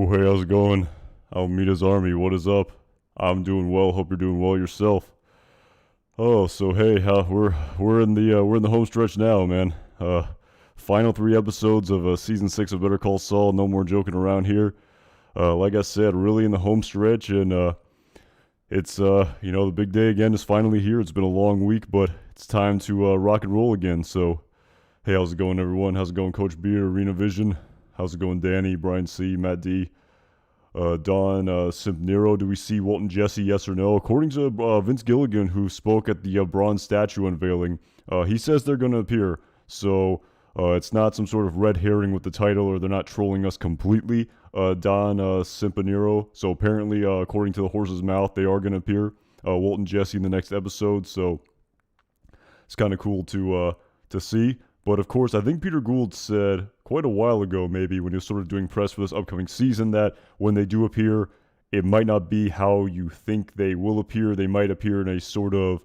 Yo, hey, how's it going? Almeida's Army, what is up? I'm doing well. Hope you're doing well yourself. Oh, so hey, we're in the home stretch now, man. Final 3 episodes of season 6 of Better Call Saul. No more joking around here. Like I said, really in the home stretch, and it's the big day again is finally here. It's been a long week, but it's time to rock and roll again. So, hey, how's it going, everyone? How's it going, Coach Beer, Arena Vision? How's it going, Danny, Brian C, Matt D? Don, Simp Nero, do we see Walton Jesse, yes or no? According to Vince Gilligan, who spoke at the bronze statue unveiling, he says they're going to appear. So it's not some sort of red herring with the title, or they're not trolling us completely. Don, Simp Nero. So apparently, according to the horse's mouth, they are going to appear. Walton Jesse in the next episode. So it's kind of cool to see. But of course, I think Peter Gould said quite a while ago, maybe, when he was sort of doing press for this upcoming season, that when they do appear, it might not be how you think they will appear. They might appear in a sort of,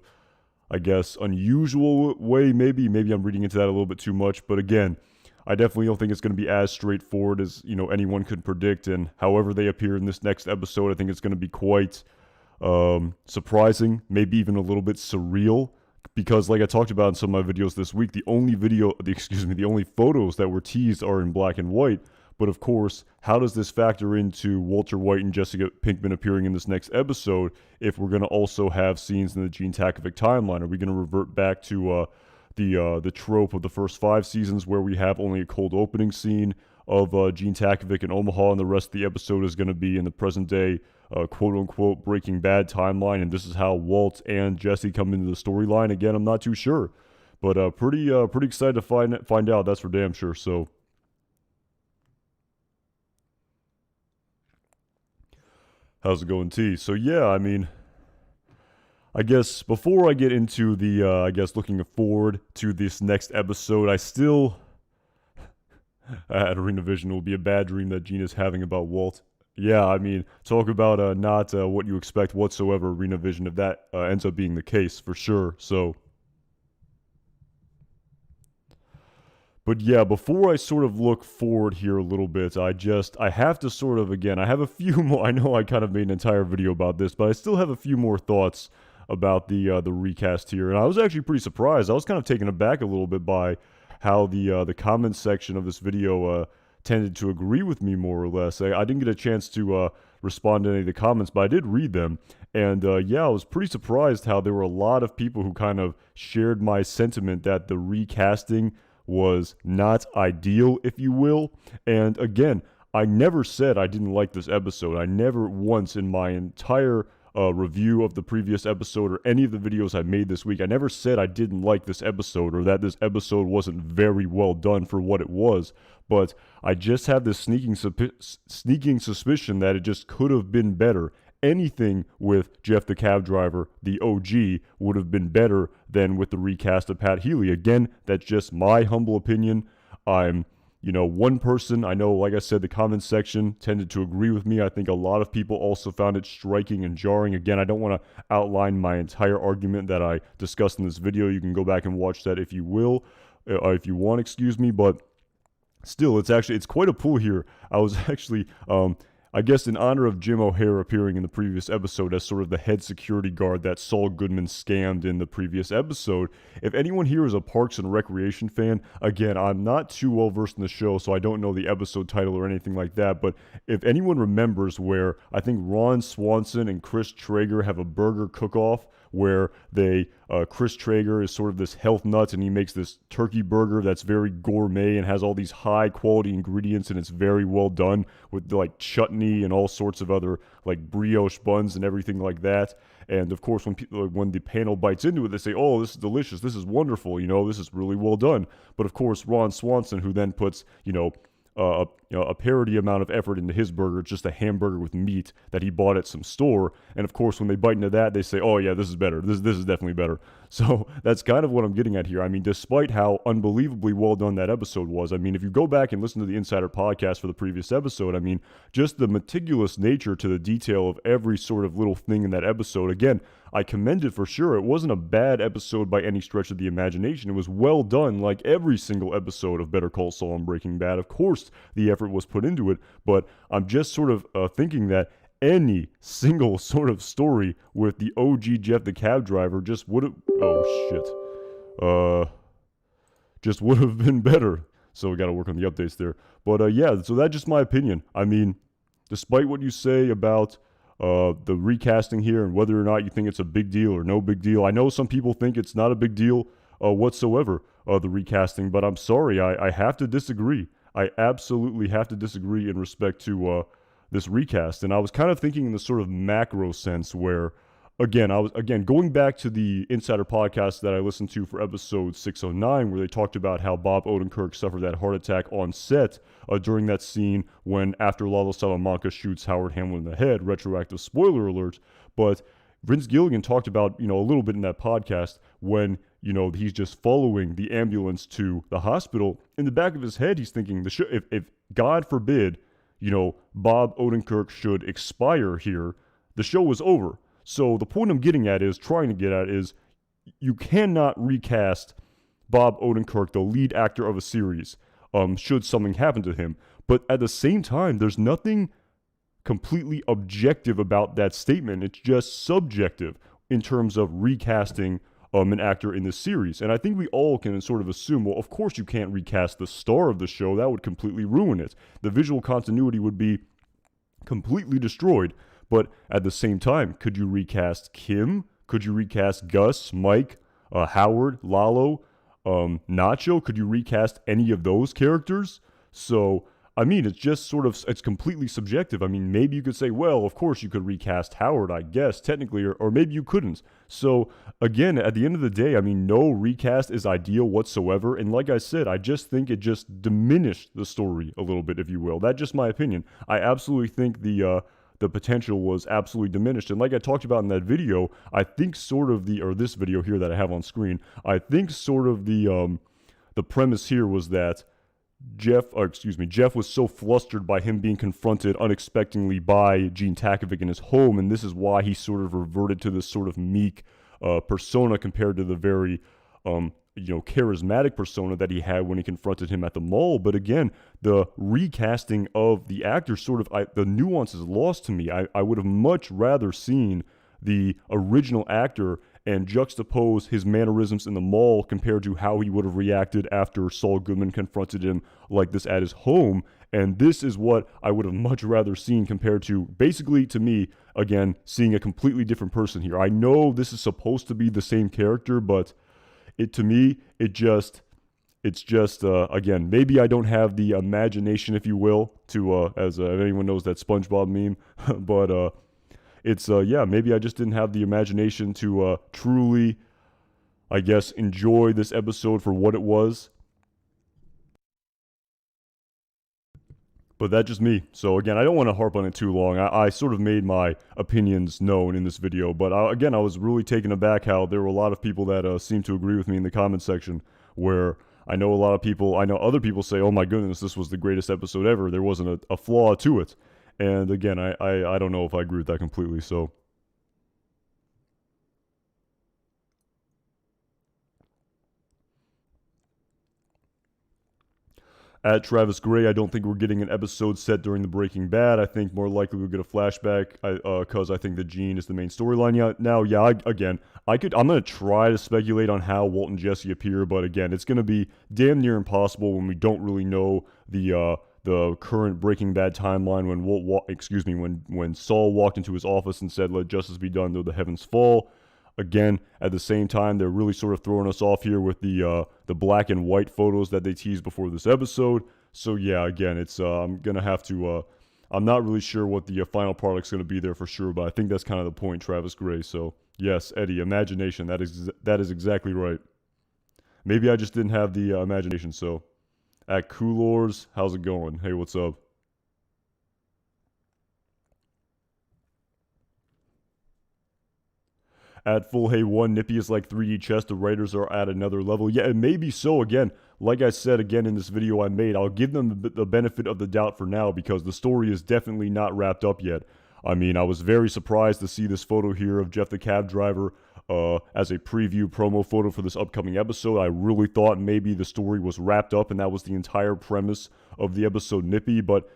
I guess, unusual way, maybe. Maybe I'm reading into that a little bit too much. But again, I definitely don't think it's going to be as straightforward as, anyone could predict. And however they appear in this next episode, I think it's going to be quite surprising, maybe even a little bit surreal. Because like I talked about in some of my videos this week, the only photos that were teased are in black and white. But of course, how does this factor into Walter White and Jessica Pinkman appearing in this next episode if we're going to also have scenes in the Gene Takovic timeline? Are we going to revert back to the trope of the first 5 seasons where we have only a cold opening scene of Gene Takovic in Omaha, and the rest of the episode is going to be in the present day quote-unquote Breaking Bad timeline, and this is how Walt and Jesse come into the storyline? Again, I'm not too sure, but pretty excited to find out, that's for damn sure. So how's it going, T? So yeah, I mean, I guess before I get into the looking forward to this next episode, I still at Arena Vision, it will be a bad dream that Gene is having about Walt. Yeah, I mean, talk about not what you expect whatsoever, Arena Vision, if that ends up being the case, for sure. So, but yeah, before I sort of look forward here a little bit, I have to sort of, again, I have a few more, I know I kind of made an entire video about this, but I still have a few more thoughts about the recast here, and I was actually pretty surprised. I was kind of taken aback a little bit by how the comments section of this video tended to agree with me, more or less. I didn't get a chance to respond to any of the comments, but I did read them. And yeah, I was pretty surprised how there were a lot of people who kind of shared my sentiment that the recasting was not ideal, if you will. And again, I never said I didn't like this episode. I never once in my entire review of the previous episode or any of the videos I made this week, I never said I didn't like this episode or that this episode wasn't very well done for what it was, but I just have this sneaking suspicion that it just could have been better. Anything with Jeff the cab driver, the OG, would have been better than with the recast of Pat Healy. Again, that's just my humble opinion. I'm one person, I know, like I said, the comments section tended to agree with me. I think a lot of people also found it striking and jarring. Again, I don't want to outline my entire argument that I discussed in this video. You can go back and watch that if you will, if you want, excuse me. But still, it's quite a pull here. I was actually, I guess in honor of Jim O'Hare appearing in the previous episode as sort of the head security guard that Saul Goodman scammed in the previous episode. If anyone here is a Parks and Recreation fan, again, I'm not too well versed in the show, so I don't know the episode title or anything like that, but if anyone remembers where I think Ron Swanson and Chris Traeger have a burger cook-off where Chris Traeger is sort of this health nut and he makes this turkey burger that's very gourmet and has all these high quality ingredients, and it's very well done with like chutney and all sorts of other like brioche buns and everything like that. And of course, when the panel bites into it, they say, "Oh, this is delicious. This is wonderful. This is really well done." But of course, Ron Swanson, who then puts a parody amount of effort into his burger, just a hamburger with meat that he bought at some store. And of course, when they bite into that, they say, "Oh yeah, this is better. This is definitely better." So that's kind of what I'm getting at here. I mean, despite how unbelievably well done that episode was, I mean, if you go back and listen to the Insider podcast for the previous episode, I mean, just the meticulous nature to the detail of every sort of little thing in that episode. Again, I commend it for sure. It wasn't a bad episode by any stretch of the imagination. It was well done, like every single episode of Better Call Saul and Breaking Bad. Of course, the effort was put into it, but I'm just sort of thinking that any single sort of story with the OG Jeff the cab driver just would have, oh shit, just would have been better. So we got to work on the updates there. But yeah, so that's just my opinion. I mean, despite what you say about the recasting here and whether or not you think it's a big deal or no big deal, I know some people think it's not a big deal whatsoever, the recasting, but I'm sorry, I have to disagree. I absolutely have to disagree in respect to this recast. And I was kind of thinking in the sort of macro sense where, again, I was going back to the Insider podcast that I listened to for episode 609, where they talked about how Bob Odenkirk suffered that heart attack on set during that scene when after Lalo Salamanca shoots Howard Hamlin in the head. Retroactive spoiler alert. But Vince Gilligan talked about, a little bit in that podcast when, he's just following the ambulance to the hospital. In the back of his head, he's thinking, if God forbid, Bob Odenkirk should expire here, the show is over. So the point I'm trying to get at is, you cannot recast Bob Odenkirk, the lead actor of a series, should something happen to him. But at the same time, there's nothing completely objective about that statement. It's just subjective in terms of recasting an actor in this series. And I think we all can sort of assume, well, of course you can't recast the star of the show. That would completely ruin it. The visual continuity would be completely destroyed. But at the same time, could you recast Kim? Could you recast Gus, Mike, Howard, Lalo, Nacho? Could you recast any of those characters? So, I mean, it's completely subjective. I mean, maybe you could say, well, of course you could recast Howard, I guess, technically, or maybe you couldn't. So, again, at the end of the day, I mean, no recast is ideal whatsoever. And like I said, I just think it just diminished the story a little bit, if you will. That's just my opinion. I absolutely think the potential was absolutely diminished. And like I talked about in that video, I think this video here that I have on screen, I think sort of the premise here was that Jeff was so flustered by him being confronted unexpectedly by Gene Takovic in his home, and this is why he sort of reverted to this sort of meek persona compared to the very charismatic persona that he had when he confronted him at the mall. But again, the recasting of the actor the nuance is lost to me. I would have much rather seen the original actor and juxtapose his mannerisms in the mall compared to how he would have reacted after Saul Goodman confronted him like this at his home. And this is what I would have much rather seen compared to, basically, to me, again, seeing a completely different person here. I know this is supposed to be the same character, but it's just again, maybe I don't have the imagination, if you will, to as if anyone knows that SpongeBob meme, but maybe I just didn't have the imagination to truly, I guess, enjoy this episode for what it was. But that's just me. So again, I don't want to harp on it too long. I sort of made my opinions known in this video. But again, I was really taken aback how there were a lot of people that seemed to agree with me in the comment section, where I know other people say, oh my goodness, this was the greatest episode ever. There wasn't a flaw to it. And again, I don't know if I agree with that completely. So at Travis Gray, I don't think we're getting an episode set during the Breaking Bad. I think more likely we'll get a flashback because I think that Gene is the main storyline now. Yeah, I'm going to try to speculate on how Walt and Jesse appear, but again, it's going to be damn near impossible when we don't really know the current Breaking Bad timeline when Saul walked into his office and said, "Let justice be done though the heavens fall." Again, at the same time, they're really sort of throwing us off here with the black and white photos that they teased before this episode. So yeah, again, it's I'm gonna have to. I'm not really sure what the final product's gonna be there for sure, but I think that's kind of the point, Travis Gray. So yes, Eddie, imagination. That is exactly right. Maybe I just didn't have the imagination. So at Coolors, how's it going? Hey, what's up? At Full Hey 1, Nippy is like 3D chess. The writers are at another level. Yeah, it may be so. Again, like I said again in this video I made, I'll give them the benefit of the doubt for now because the story is definitely not wrapped up yet. I mean, I was very surprised to see this photo here of Jeff the cab driver as a preview promo photo for this upcoming episode. I really thought maybe the story was wrapped up and that was the entire premise of the episode Nippy, but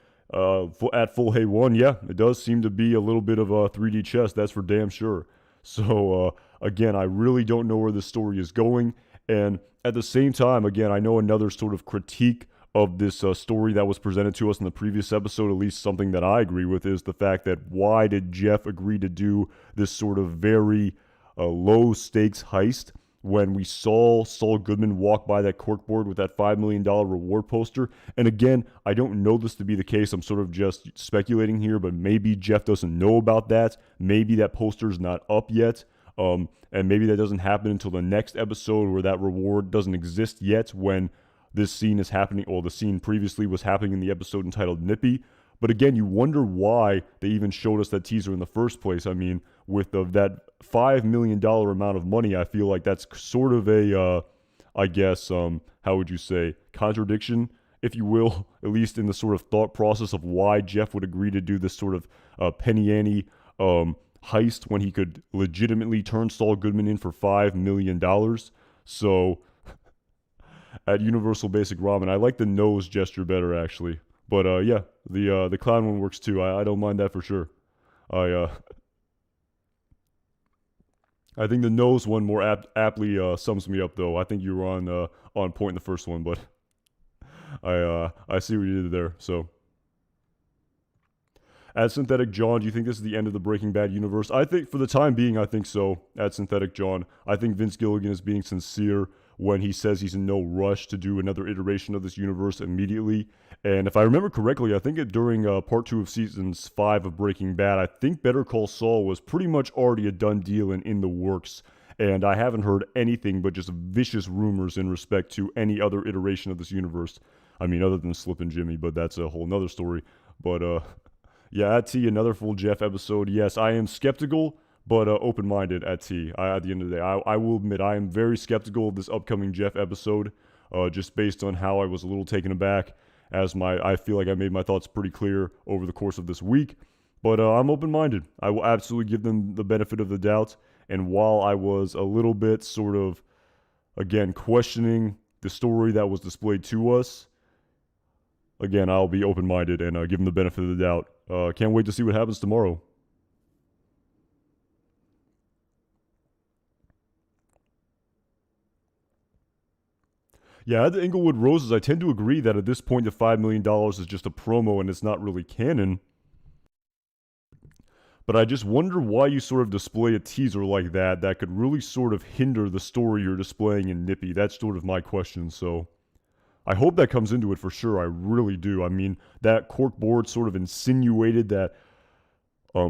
at full Hey 1, yeah, it does seem to be a little bit of a 3D chess, that's for damn sure. So, again, I really don't know where this story is going, and at the same time, again, I know another sort of critique of this story that was presented to us in the previous episode, at least something that I agree with, is the fact that why did Jeff agree to do this sort of very low stakes heist when we saw Saul Goodman walk by that corkboard with that $5 million reward poster? And again, I don't know this to be the case. I'm sort of just speculating here, but maybe Jeff doesn't know about that. Maybe that poster's not up yet. And maybe that doesn't happen until the next episode where that reward doesn't exist yet when this scene is happening, or the scene previously was happening in the episode entitled Nippy. But again, you wonder why they even showed us that teaser in the first place. I mean, with that $5 million amount of money, I feel like that's sort of a, I guess, how would you say, contradiction, if you will, at least in the sort of thought process of why Jeff would agree to do this sort of penny ante heist when he could legitimately turn Saul Goodman in for $5 million. So at Universal Basic Ramen, I like the nose gesture better, actually. But yeah, the clown one works too. I don't mind that for sure. I think the nose one more aptly sums me up, though. I think you were on point in the first one, but I see what you did there. So, at Synthetic John, do you think this is the end of the Breaking Bad universe? I think for the time being, I think so. At Synthetic John, I think Vince Gilligan is being sincere when he says he's in no rush to do another iteration of this universe immediately. And if I remember correctly, I think during part 2 of season 5 of Breaking Bad, I think Better Call Saul was pretty much already a done deal and in the works. And I haven't heard anything but just vicious rumors in respect to any other iteration of this universe. I mean, other than Slip and Jimmy, but that's a whole nother story. But yeah, at T, another full Jeff episode. Yes, I am skeptical, but open-minded at T. At the end of the day, I will admit I am very skeptical of this upcoming Jeff episode, just based on how I was a little taken aback, as I feel like I made my thoughts pretty clear over the course of this week. But I'm open-minded. I will absolutely give them the benefit of the doubt. And while I was a little bit sort of, again, questioning the story that was displayed to us, again, I'll be open-minded and give them the benefit of the doubt. Can't wait to see what happens tomorrow. Yeah, at the Inglewood Roses, I tend to agree that at this point the $5 million is just a promo and it's not really canon. But I just wonder why you sort of display a teaser like that could really sort of hinder the story you're displaying in Nippy. That's sort of my question, so I hope that comes into it for sure. I really do. I mean, that corkboard sort of insinuated that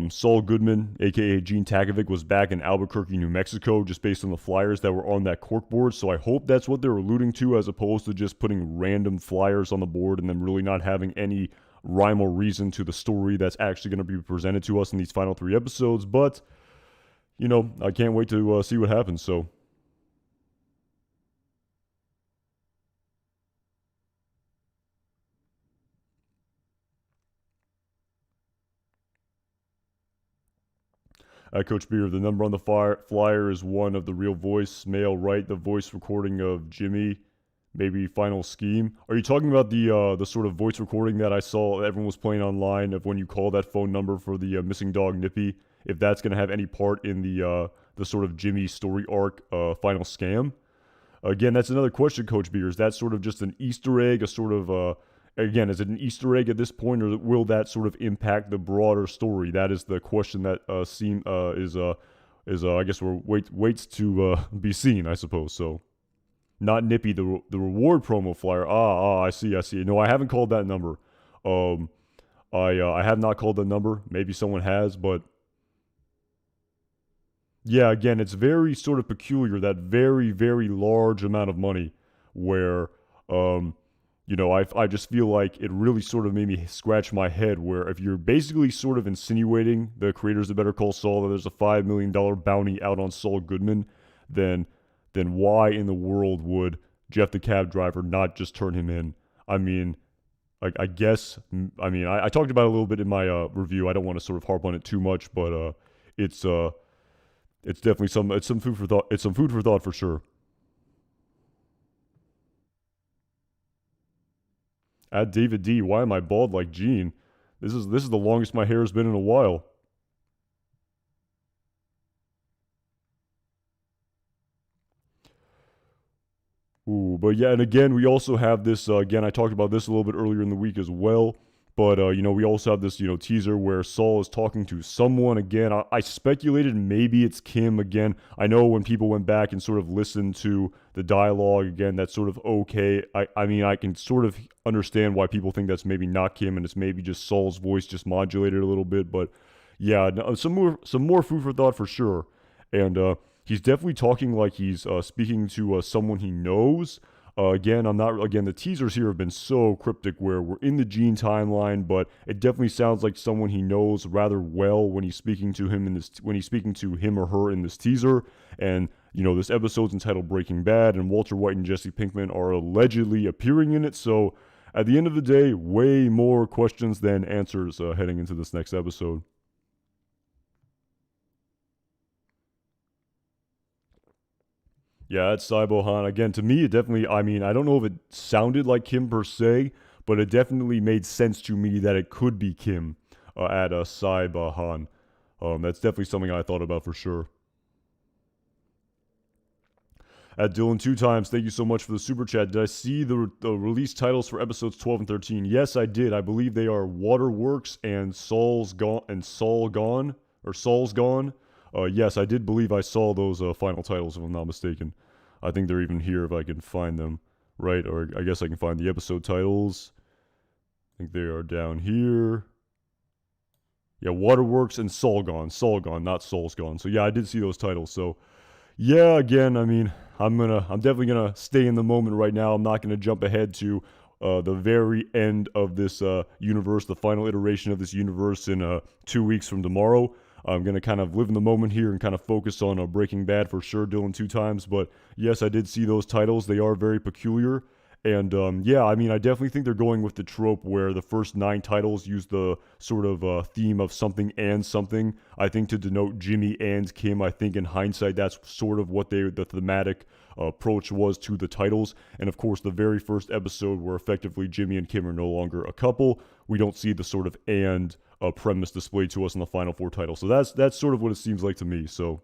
Saul Goodman, aka Gene Takovic, was back in Albuquerque, New Mexico, just based on the flyers that were on that corkboard. So I hope that's what they're alluding to, as opposed to just putting random flyers on the board and then really not having any rhyme or reason to the story that's actually going to be presented to us in these final 3 episodes. But, you know, I can't wait to see what happens, so. Coach Beer, the number on the flyer is one of the real voice, male, right? The voice recording of Jimmy, maybe Final Scheme. Are you talking about the sort of voice recording that I saw everyone was playing online of when you call that phone number for the missing dog Nippy? If that's going to have any part in the sort of Jimmy story arc, Final Scam? Again, that's another question, Coach Beer. Is that sort of just an Easter egg, a sort of again, is it an Easter egg at this point, or will that sort of impact the broader story? That is the question that I guess waits to be seen, I suppose. So, not Nippy, the reward promo flyer. I see. No, I haven't called that number. I have not called that number. Maybe someone has, but yeah, again, it's very sort of peculiar, that very, very large amount of money, where you know, I just feel like it really sort of made me scratch my head, where if you're basically sort of insinuating, the creators of Better Call Saul, that there's a $5 million bounty out on Saul Goodman, then why in the world would Jeff the cab driver not just turn him in? I mean, I guess. I mean, I talked about it a little bit in my review. I don't want to sort of harp on it too much, but it's uh, it's definitely some food for thought. It's some food for thought for sure. At David D, why am I bald like Gene? This is the longest my hair has been in a while. Ooh, but yeah, and again, we also have this. Again, I talked about this a little bit earlier in the week as well. But we also have this, teaser where Saul is talking to someone again. I speculated maybe it's Kim again. I know when people went back and sort of listened to the dialogue again, that's sort of okay. I mean, I can sort of understand why people think that's maybe not Kim and it's maybe just Saul's voice just modulated a little bit. But yeah, no, some more food for thought for sure. And he's definitely talking like he's speaking to someone he knows. Again, I'm not. Again, the teasers here have been so cryptic, where we're in the Gene timeline, but it definitely sounds like someone he knows rather well when he's speaking to him in this. When he's speaking to him or her in this teaser, and this episode's entitled Breaking Bad, and Walter White and Jesse Pinkman are allegedly appearing in it. So, at the end of the day, way more questions than answers heading into this next episode. Yeah, it's Saibo Han. Again, to me, it definitely, I mean, I don't know if it sounded like Kim per se, but it definitely made sense to me that it could be Kim at Saiba Han. That's definitely something I thought about for sure. At Dylan two times, thank you so much for the super chat. Did I see the release titles for episodes 12 and 13? Yes, I did. I believe they are Waterworks and Saul Gone or Saul's Gone. Yes, I did believe I saw those final titles if I'm not mistaken. I think they're even here if I can find them, right? Or I guess I can find the episode titles. I think they are down here. Yeah, Waterworks and Saul Gone, not Soul's Gone. So yeah, I did see those titles. So yeah, again, I mean, I'm definitely gonna stay in the moment right now. I'm not gonna jump ahead to the very end of this universe, the final iteration of this universe in 2 weeks from tomorrow. I'm gonna kind of live in the moment here and kind of focus on Breaking Bad for sure, Dylan two times. But yes, I did see those titles. They are very peculiar. And yeah, I mean, I definitely think they're going with the trope where the first nine titles use the sort of theme of something and something. I think to denote Jimmy and Kim. I think in hindsight, that's sort of what the thematic approach was to the titles. And of course, the very first episode where effectively Jimmy and Kim are no longer a couple, we don't see the sort of and premise displayed to us in the final four titles. So that's sort of what it seems like to me. So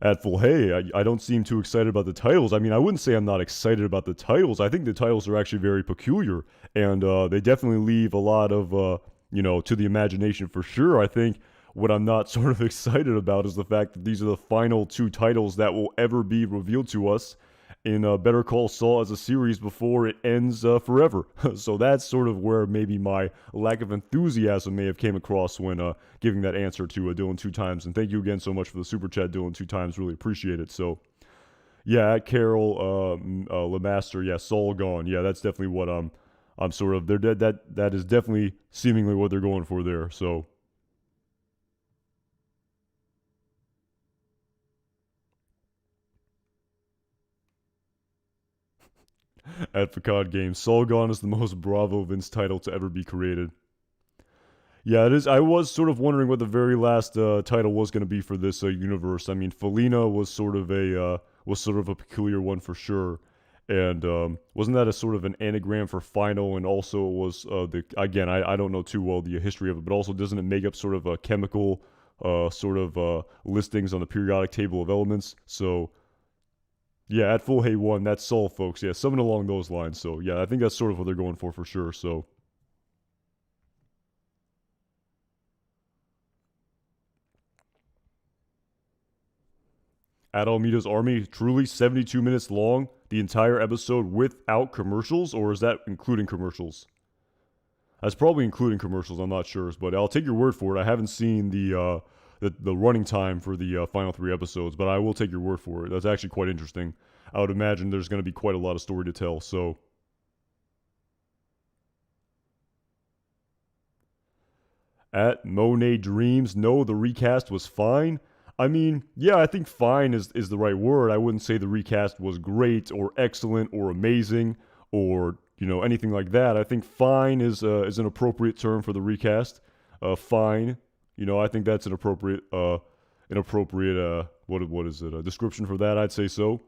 at full hey, I don't seem too excited about the titles. I mean, I wouldn't say I'm not excited about the titles. I think the titles are actually very peculiar, and they definitely leave a lot of to the imagination for sure. I think what I'm not sort of excited about is the fact that these are the final two titles that will ever be revealed to us in Better Call Saul as a series before it ends forever. So that's sort of where maybe my lack of enthusiasm may have came across when giving that answer to Dylan two times. And thank you again so much for the super chat, Dylan two times. Really appreciate it. So yeah, at Carol Lemaster, yeah, Saul gone. Yeah, that's definitely what I'm sort of. That is definitely seemingly what they're going for there. So at Facade Games, Saul gone is the most Bravo Vince title to ever be created. Yeah, it is. I was sort of wondering what the very last title was going to be for this universe. I mean, Felina was sort of a peculiar one for sure, and wasn't that a sort of an anagram for final? And also was the again, I don't know too well the history of it, but also doesn't it make up sort of a chemical sort of listings on the periodic table of elements? So yeah, at full hey one, that's Sol, folks. Yeah, something along those lines. So yeah, I think that's sort of what they're going for sure. So. At Almeida's Army, truly 72 minutes long, the entire episode without commercials, or is that including commercials? That's probably including commercials. I'm not sure, but I'll take your word for it. I haven't seen the running time for the final three episodes, but I will take your word for it. That's actually quite interesting. I would imagine there's going to be quite a lot of story to tell. So at Monet Dreams, no, the recast was fine. I mean, yeah, I think fine is the right word. I wouldn't say the recast was great or excellent or amazing or anything like that. I think fine is an appropriate term for the recast. Fine, I think that's an appropriate what is it, a description for that? I'd say so.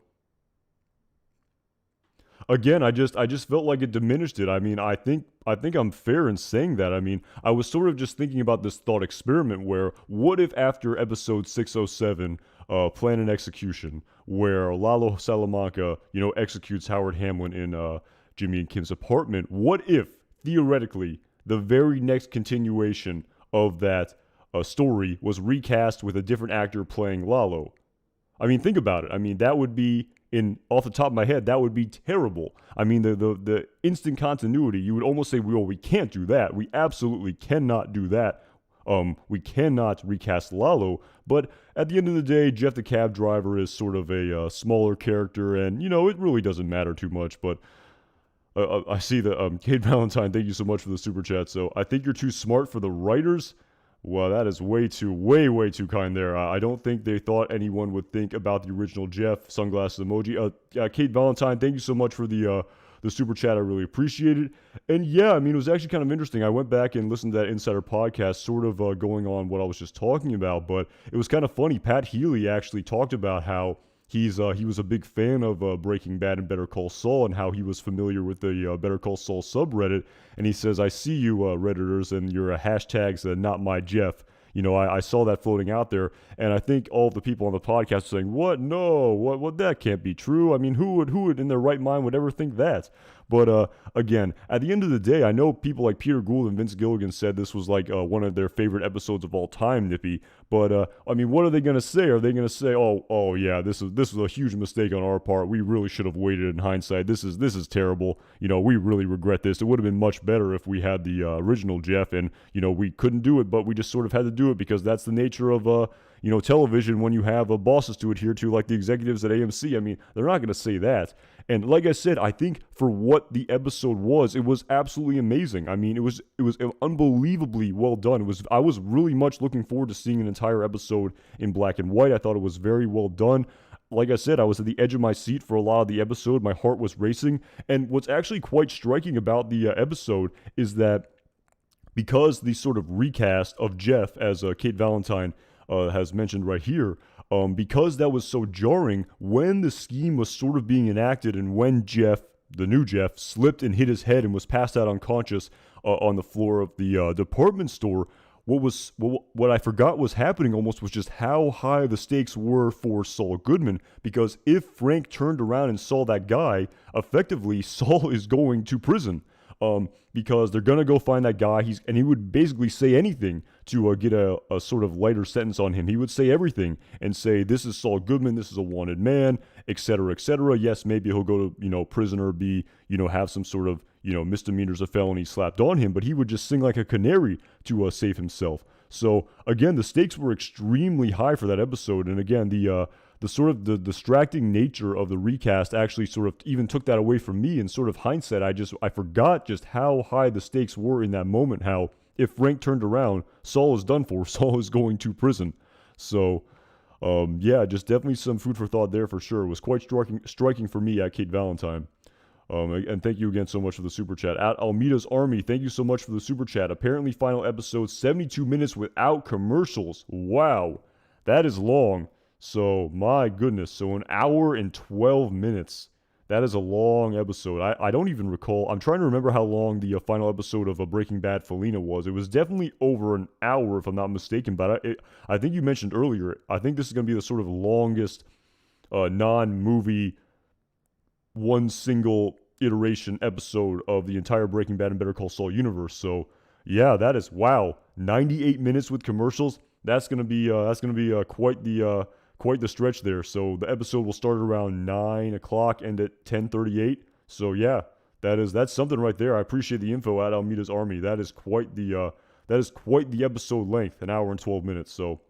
Again, I just felt like it diminished it. I mean, I think I'm fair in saying that. I mean, I was sort of just thinking about this thought experiment where what if after episode 607, Plan and Execution, where Lalo Salamanca, executes Howard Hamlin in Jimmy and Kim's apartment, what if theoretically the very next continuation of that story was recast with a different actor playing Lalo? I mean, think about it. I mean, that would be in off the top of my head, that would be terrible. I mean, the instant continuity, you would almost say, well, we can't do that. We absolutely cannot do that. We cannot recast Lalo. But at the end of the day, Jeff the cab driver is sort of a smaller character, and it really doesn't matter too much. But I see that Kate Valentine, thank you so much for the super chat. So I think you're too smart for the writers. Well, that is way too kind there. I don't think they thought anyone would think about the original Jeff sunglasses emoji. Kate Valentine, thank you so much for the super chat. I really appreciate it. And yeah, I mean, it was actually kind of interesting. I went back and listened to that Insider podcast, sort of going on what I was just talking about. But it was kind of funny. Pat Healy actually talked about how he was a big fan of Breaking Bad and Better Call Saul, and how he was familiar with the Better Call Saul subreddit. And he says, "I see you Redditors, and your hashtags not my Jeff." I saw that floating out there, and I think all the people on the podcast are saying, "What? No, what? That can't be true. I mean, who would in their right mind would ever think that?" But again, at the end of the day, I know people like Peter Gould and Vince Gilligan said this was like one of their favorite episodes of all time, Nippy. But I mean, what are they going to say? Are they going to say, "Oh yeah, this was a huge mistake on our part. We really should have waited in hindsight. This is terrible. We really regret this. It would have been much better if we had the original Jeff, and we couldn't do it, but we just sort of had to do it because that's the nature of television when you have bosses to adhere to, like the executives at AMC. I mean, they're not going to say that. And like I said, I think for what the episode was, it was absolutely amazing. I mean, it was unbelievably well done. I was really much looking forward to seeing an entire episode in black and white. I thought it was very well done. Like I said, I was at the edge of my seat for a lot of the episode. My heart was racing. And what's actually quite striking about the episode is that because the sort of recast of Jeff, as Kate Valentine has mentioned right here, because that was so jarring when the scheme was sort of being enacted, and when Jeff, the new Jeff, slipped and hit his head and was passed out unconscious on the floor of the department store. What I forgot was happening almost was just how high the stakes were for Saul Goodman, because if Frank turned around and saw that guy, effectively Saul is going to prison. Because they're gonna go find that guy. He would basically say anything to get a sort of lighter sentence on him. He would say everything and say, "This is Saul Goodman. This is a wanted man," etc., etc. Yes, maybe he'll go to prison, or be have some sort of misdemeanors or felonies slapped on him. But he would just sing like a canary to save himself. So again, the stakes were extremely high for that episode. And again, the sort of the distracting nature of the recast actually sort of even took that away from me. In sort of hindsight, I forgot just how high the stakes were in that moment. How if Frank turned around, Saul is done for. Saul is going to prison. So yeah, just definitely some food for thought there for sure. It was quite striking for me at Kate Valentine. And thank you again so much for the super chat. At Almeida's Army, thank you so much for the super chat. Apparently, final episode, 72 minutes without commercials. Wow, that is long. So, my goodness. So, an hour and 12 minutes. That is a long episode. I don't even recall. I'm trying to remember how long the final episode of Breaking Bad Felina was. It was definitely over an hour, if I'm not mistaken. But I think you mentioned earlier, I think this is going to be the sort of longest non-movie, one single iteration episode of the entire Breaking Bad and Better Call Saul universe. So, yeah, that is, wow, 98 minutes with commercials. That's gonna be quite the stretch there. So the episode will start around 9 o'clock, end at 10:38. So yeah, that's something right there. I appreciate the info at Almeida's Army. That is quite the episode length, an hour and 12 minutes. So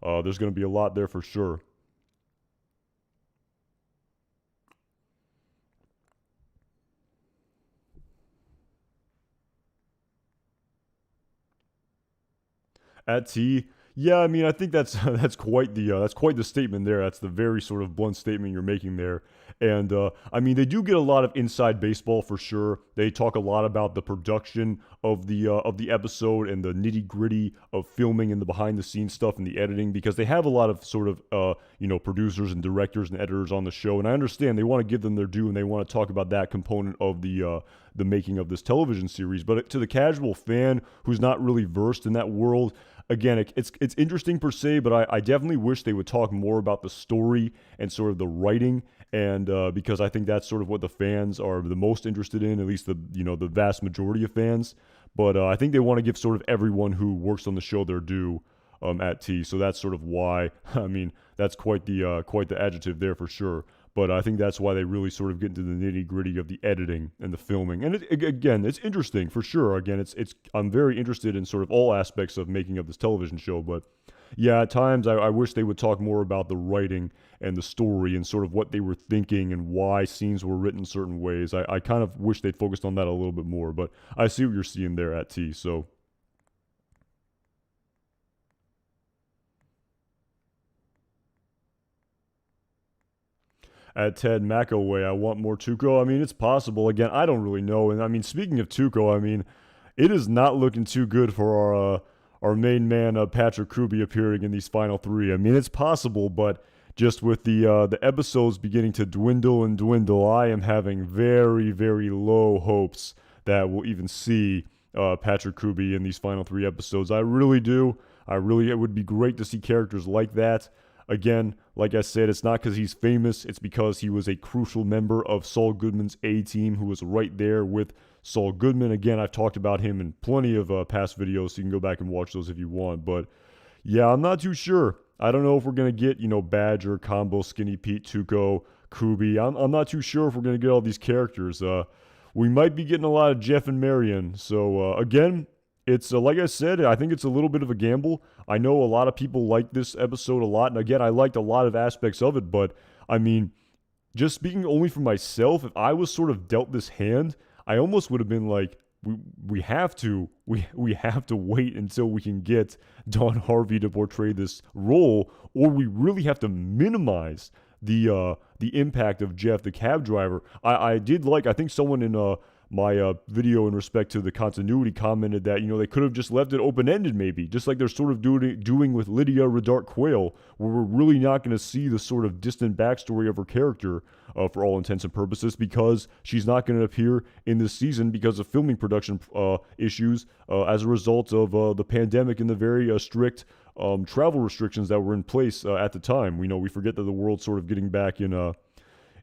there's gonna be a lot there for sure. At T, Yeah, I mean, I think that's that's quite the statement there. That's the very sort of blunt statement you're making there. And I mean, they do get a lot of inside baseball for sure. They talk a lot about the production of the episode and the nitty gritty of filming and the behind the scenes stuff and the editing, because they have a lot of sort of producers and directors and editors on the show. And I understand they want to give them their due and they want to talk about that component of the making of this television series. But to the casual fan who's not really versed in that world, again, it's interesting per se, but I definitely wish they would talk more about the story and sort of the writing, and because I think that's sort of what the fans are the most interested in, at least the vast majority of fans. But I think they want to give sort of everyone who works on the show their due at T. So that's sort of why. I mean, that's quite the adjective there for sure. But I think that's why they really sort of get into the nitty gritty of the editing and the filming. And again, it's interesting for sure. Again, it's I'm very interested in sort of all aspects of making of this television show. But yeah, at times I wish they would talk more about the writing and the story and sort of what they were thinking and why scenes were written certain ways. I kind of wish they'd focused on that a little bit more. But I see what you're seeing there at T. So. At Ted McAway, I want more Tuco. I mean, it's possible. Again, I don't really know. And I mean, speaking of Tuco, I mean, it is not looking too good for our main man Patrick Kuby appearing in these final three. I mean, it's possible, but just with the episodes beginning to dwindle and dwindle, I am having very, very low hopes that we'll even see Patrick Kuby in these final three episodes. I really do. It would be great to see characters like that. Again, like I said, it's not because he's famous. It's because he was a crucial member of Saul Goodman's A-team who was right there with Saul Goodman. Again, I've talked about him in plenty of past videos, so you can go back and watch those if you want. But yeah, I'm not too sure. I don't know if we're going to get, Badger, Combo, Skinny Pete, Tuco, Kuby. I'm not too sure if we're going to get all these characters. We might be getting a lot of Jeff and Marion. So, again, it's like I said, I think it's a little bit of a gamble. I know a lot of people like this episode a lot. And again, I liked a lot of aspects of it. But, I mean, just speaking only for myself, if I was sort of dealt this hand, I almost would have been like, we have to wait until we can get Don Harvey to portray this role, or we really have to minimize the impact of Jeff the cab driver. I think someone in my video in respect to the continuity commented that they could have just left it open-ended, maybe just like they're sort of doing with Lydia Redart Quayle, where we're really not going to see the sort of distant backstory of her character for all intents and purposes, because she's not going to appear in this season because of filming production issues as a result of the pandemic and the very strict travel restrictions that were in place at the time. We forget that the world's sort of getting back to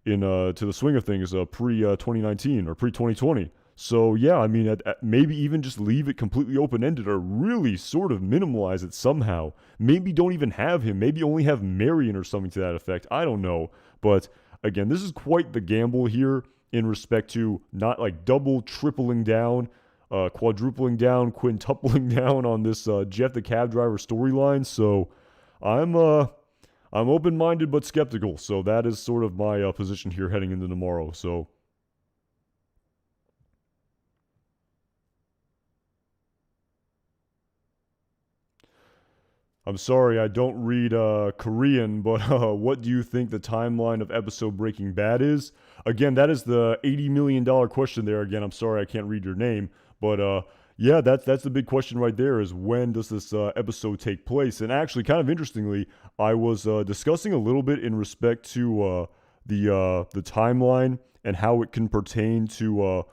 the swing of things pre 2019 or pre 2020. So yeah, I mean, maybe even just leave it completely open-ended, or really sort of minimalize it somehow. Maybe don't even have him. Maybe only have Marion or something to that effect. I don't know. But again, this is quite the gamble here in respect to not like double, tripling down, quadrupling down, quintupling down on this Jeff the cab driver storyline. So I'm open-minded but skeptical. So that is sort of my position here heading into tomorrow. So. I'm sorry, I don't read Korean, but what do you think the timeline of episode Breaking Bad is? Again, that is the $80 million question there. Again, I'm sorry I can't read your name, but yeah, that's the big question right there, is when does this episode take place? And actually, kind of interestingly, I was discussing a little bit in respect to the timeline and how it can pertain to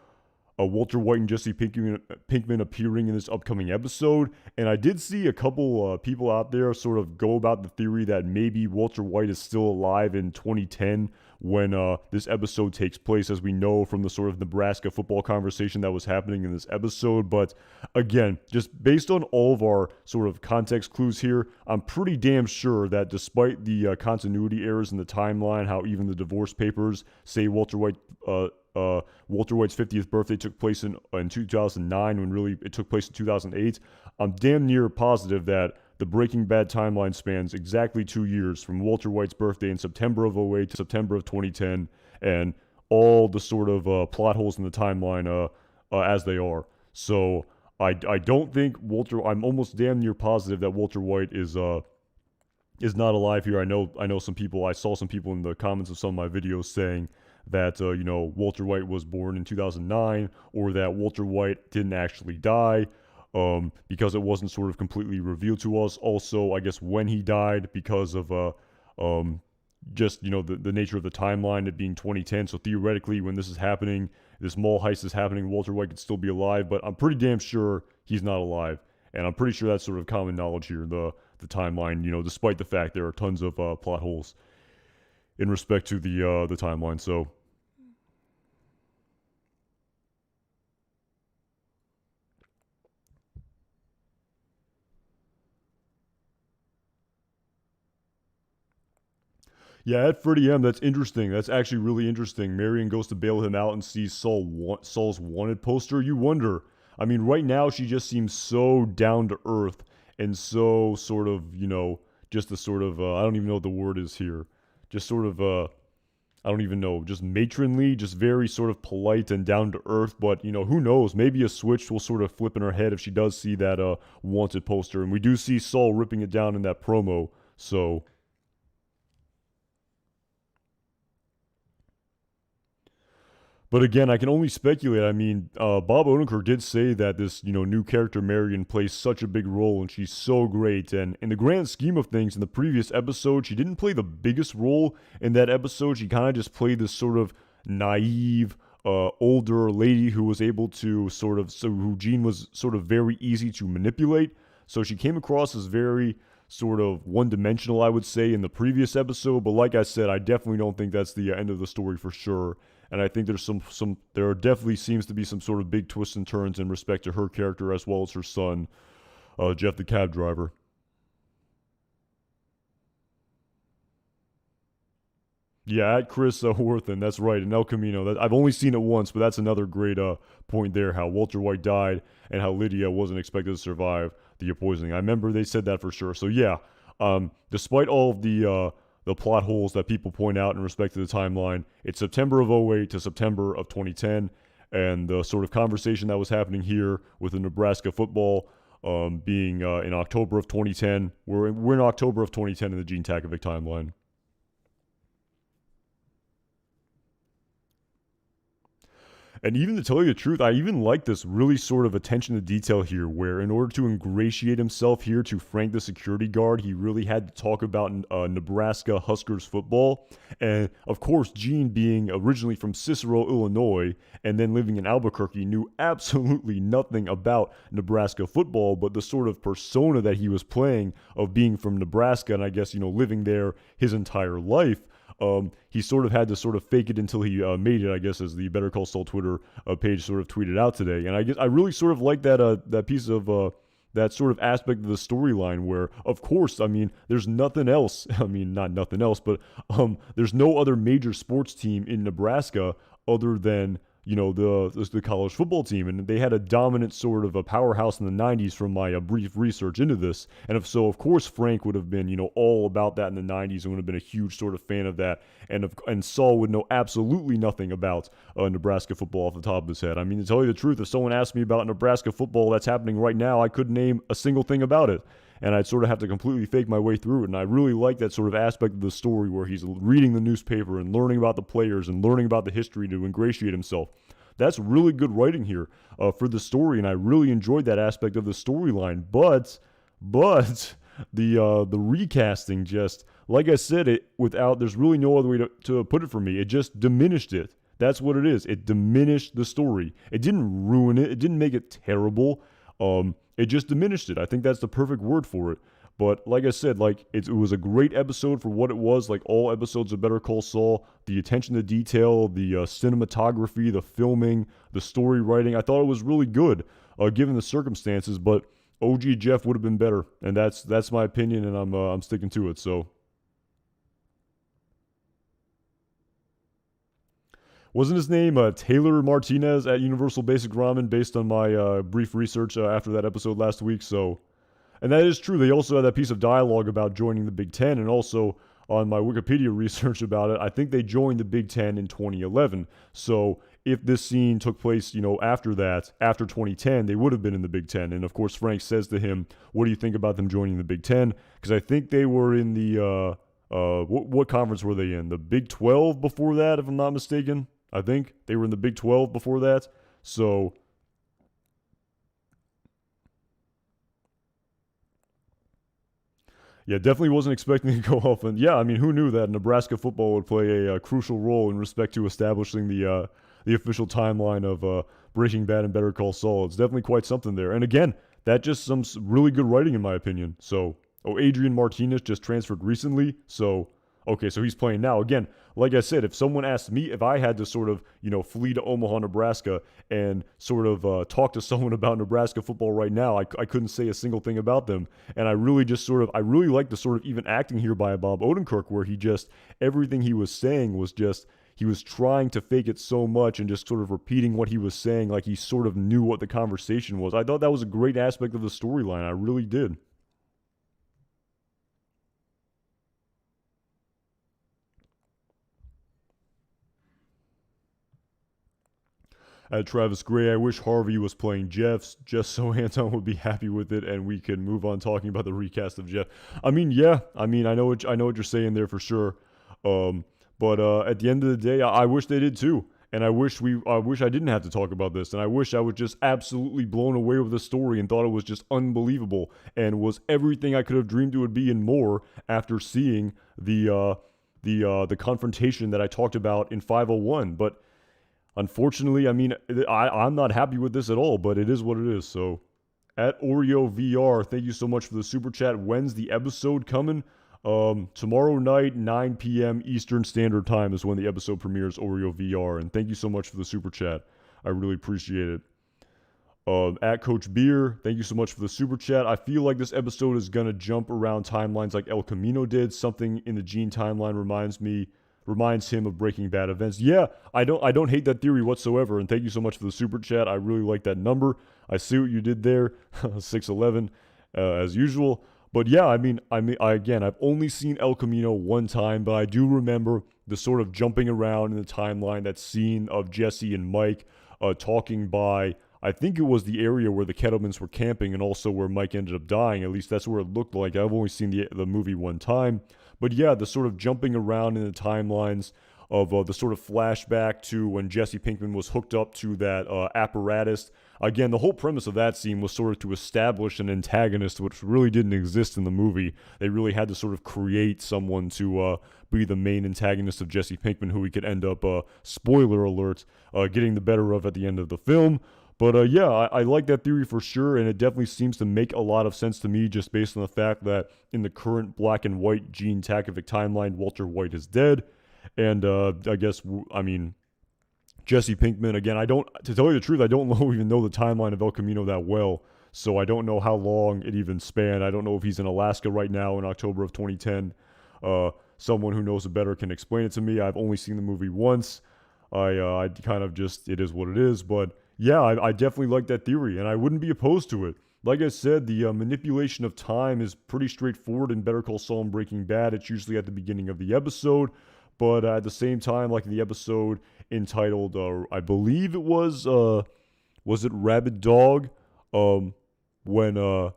Walter White and Jesse Pinkman appearing in this upcoming episode. And I did see a couple people out there sort of go about the theory that maybe Walter White is still alive in 2010 when this episode takes place, as we know from the sort of Nebraska football conversation that was happening in this episode. But again, just based on all of our sort of context clues here, I'm pretty damn sure that despite the continuity errors in the timeline, how even the divorce papers say Walter White's 50th birthday took place in 2009 when really it took place in 2008, I'm damn near positive that the Breaking Bad timeline spans exactly 2 years, from Walter White's birthday in September of '08 to September of 2010, and all the sort of plot holes in the timeline as they are. So I don't think Walter. I'm almost damn near positive that Walter White is not alive here. I know some people. I saw some people in the comments of some of my videos saying that Walter White was born in 2009, or that Walter White didn't actually die, because it wasn't sort of completely revealed to us. Also, I guess when he died, because of um, just the nature of the timeline, it being 2010. So theoretically, when this is happening, this mall heist is happening, Walter White could still be alive. But I'm pretty damn sure he's not alive, and I'm pretty sure that's sort of common knowledge here. The timeline, despite the fact there are tons of plot holes in respect to the timeline. So yeah, at Freddie M, that's interesting. That's actually really interesting. Marion goes to bail him out and sees Saul's wanted poster. You wonder. I mean, right now she just seems so down to earth and so sort of, just the sort of I don't even know what the word is here. Just sort of I don't even know, just matronly, just very sort of polite and down to earth. But who knows? Maybe a switch will sort of flip in her head if she does see that wanted poster, and we do see Saul ripping it down in that promo. So. But again, I can only speculate. I mean, Bob Odenkirk did say that this, new character Marion plays such a big role, and she's so great. And in the grand scheme of things, in the previous episode, she didn't play the biggest role in that episode. She kind of just played this sort of naive, older lady who was able to who Jean was sort of very easy to manipulate. So she came across as very sort of one-dimensional, I would say, in the previous episode. But like I said, I definitely don't think that's the end of the story for sure. And I think there's there are definitely seems to be some sort of big twists and turns in respect to her character as well as her son, Jeff the cab driver. Yeah, at Chris Worthen, that's right, in El Camino. I've only seen it once, but that's another great point there, how Walter White died and how Lydia wasn't expected to survive the poisoning. I remember they said that for sure. So yeah, despite all of the plot holes that people point out in respect to the timeline, it's September of '08 to September of 2010, and the sort of conversation that was happening here with the Nebraska football being in October of 2010. We're in October of 2010 in the Gene Takovic timeline. And even to tell you the truth, I even like this really sort of attention to detail here, where in order to ingratiate himself here to Frank the security guard, he really had to talk about Nebraska Huskers football. And of course, Gene, being originally from Cicero, Illinois, and then living in Albuquerque, knew absolutely nothing about Nebraska football, but the sort of persona that he was playing of being from Nebraska, and I guess, living there his entire life. He sort of had to sort of fake it until he made it, I guess, as the Better Call Saul Twitter page sort of tweeted out today. And I really sort of like that piece of that sort of aspect of the storyline where, of course, I mean, there's nothing else. I mean, not nothing else, but there's no other major sports team in Nebraska other than the college football team, and they had a dominant sort of a powerhouse in the 90s from my brief research into this. And if so, of course, Frank would have been all about that in the 90s and would have been a huge sort of fan of that. And Saul would know absolutely nothing about Nebraska football off the top of his head. I mean, to tell you the truth, if someone asked me about Nebraska football that's happening right now, I couldn't name a single thing about it. And I'd sort of have to completely fake my way through it. And I really like that sort of aspect of the story where he's reading the newspaper and learning about the players and learning about the history to ingratiate himself. That's really good writing here for the story, and I really enjoyed that aspect of the storyline. But the recasting, just like I said, there's really no other way to put it for me. It just diminished it. That's what it is. It diminished the story. It didn't ruin it. It didn't make it terrible. It just diminished it. I think that's the perfect word for it. But like I said, it was a great episode for what it was. Like all episodes of Better Call Saul, the attention to detail, the cinematography, the filming, the story writing, I thought it was really good given the circumstances. But OG Jeff would have been better, and that's my opinion, and I'm sticking to it. So. Wasn't his name Taylor Martinez at Universal Basic Ramen, based on my brief research after that episode last week? So, and that is true. They also had that piece of dialogue about joining the Big Ten, and also on my Wikipedia research about it, I think they joined the Big Ten in 2011. So if this scene took place, after that, after 2010, they would have been in the Big Ten. And of course, Frank says to him, "What do you think about them joining the Big Ten?" Because I think they were in the what conference were they in? The Big 12 before that, if I'm not mistaken. I think they were in the Big 12 before that. So yeah, definitely wasn't expecting to go off. And yeah, I mean, who knew that Nebraska football would play a crucial role in respect to establishing the official timeline of Breaking Bad and Better Call Saul. It's definitely quite something there. And again, that just some really good writing in my opinion. So, Adrian Martinez just transferred recently. So, okay, so he's playing now. Again, like I said, if someone asked me if I had to sort of, flee to Omaha, Nebraska and sort of talk to someone about Nebraska football right now, I couldn't say a single thing about them. And I really just I really like the sort of even acting here by Bob Odenkirk, where he just, everything he was saying was just, he was trying to fake it so much and just sort of repeating what he was saying like he sort of knew what the conversation was. I thought that was a great aspect of the storyline. I really did. Travis Gray, I wish Harvey was playing Jeff just so Anton would be happy with it and we could move on talking about the recast of Jeff. I mean, yeah, I know what you're saying there for sure. But at the end of the day, I wish they did too. And I wish I didn't have to talk about this. And I wish I was just absolutely blown away with the story and thought it was just unbelievable and was everything I could have dreamed it would be and more after seeing the confrontation that I talked about in 501. But unfortunately, I mean, I'm not happy with this at all, but it is what it is. So, at Oreo VR, thank you so much for the super chat. When's the episode coming? Tomorrow night, 9 p.m. Eastern Standard Time is when the episode premieres, Oreo VR. And thank you so much for the super chat. I really appreciate it. At Coach Beer, thank you so much for the super chat. I feel like this episode is gonna jump around timelines like El Camino did. Something in the Gene timeline reminds him of Breaking Bad events. Yeah, I don't hate that theory whatsoever. And thank you so much for the super chat. I really like that number. I see what you did there, 611, as usual. But yeah, again, I've only seen El Camino one time, but I do remember the sort of jumping around in the timeline, that scene of Jesse and Mike talking by, I think it was the area where the Kettlemans were camping and also where Mike ended up dying. At least that's where it looked like. I've only seen the movie one time. But yeah, the sort of jumping around in the timelines of the sort of flashback to when Jesse Pinkman was hooked up to that apparatus. Again, the whole premise of that scene was sort of to establish an antagonist, which really didn't exist in the movie. They really had to sort of create someone to be the main antagonist of Jesse Pinkman, who we could end up, spoiler alert, getting the better of at the end of the film. But yeah, I like that theory for sure, and it definitely seems to make a lot of sense to me just based on the fact that in the current black and white Gene Takovic timeline, Walter White is dead. And I guess, Jesse Pinkman, again, to tell you the truth, I don't even know the timeline of El Camino that well. So I don't know how long it even spanned. I don't know if he's in Alaska right now in October of 2010. Someone who knows it better can explain it to me. I've only seen the movie once. I kind of just, it is what it is. But yeah, I definitely like that theory, and I wouldn't be opposed to it. Like I said, the manipulation of time is pretty straightforward in Better Call Saul and Breaking Bad. It's usually at the beginning of the episode. But at the same time, like in the episode entitled, I believe it was it Rabid Dog? When,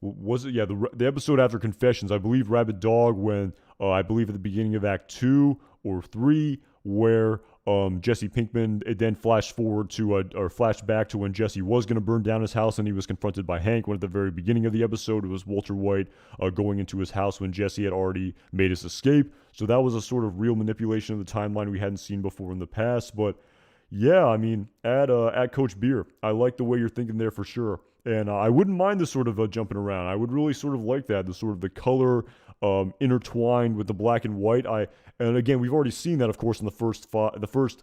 was it? Yeah, the episode after Confessions, I believe Rabid Dog, when, I believe at the beginning of Act 2 or 3, where Jesse Pinkman, it then flashed forward to or flashed back to when Jesse was going to burn down his house and he was confronted by Hank. When at the very beginning of the episode, it was Walter White going into his house when Jesse had already made his escape. So that was a sort of real manipulation of the timeline we hadn't seen before in the past. But yeah, I mean, at Coach Beer, I like the way you're thinking there for sure. And I wouldn't mind the sort of jumping around. I would really sort of like that, the sort of the color intertwined with the black and white. And again, we've already seen that, of course, in the first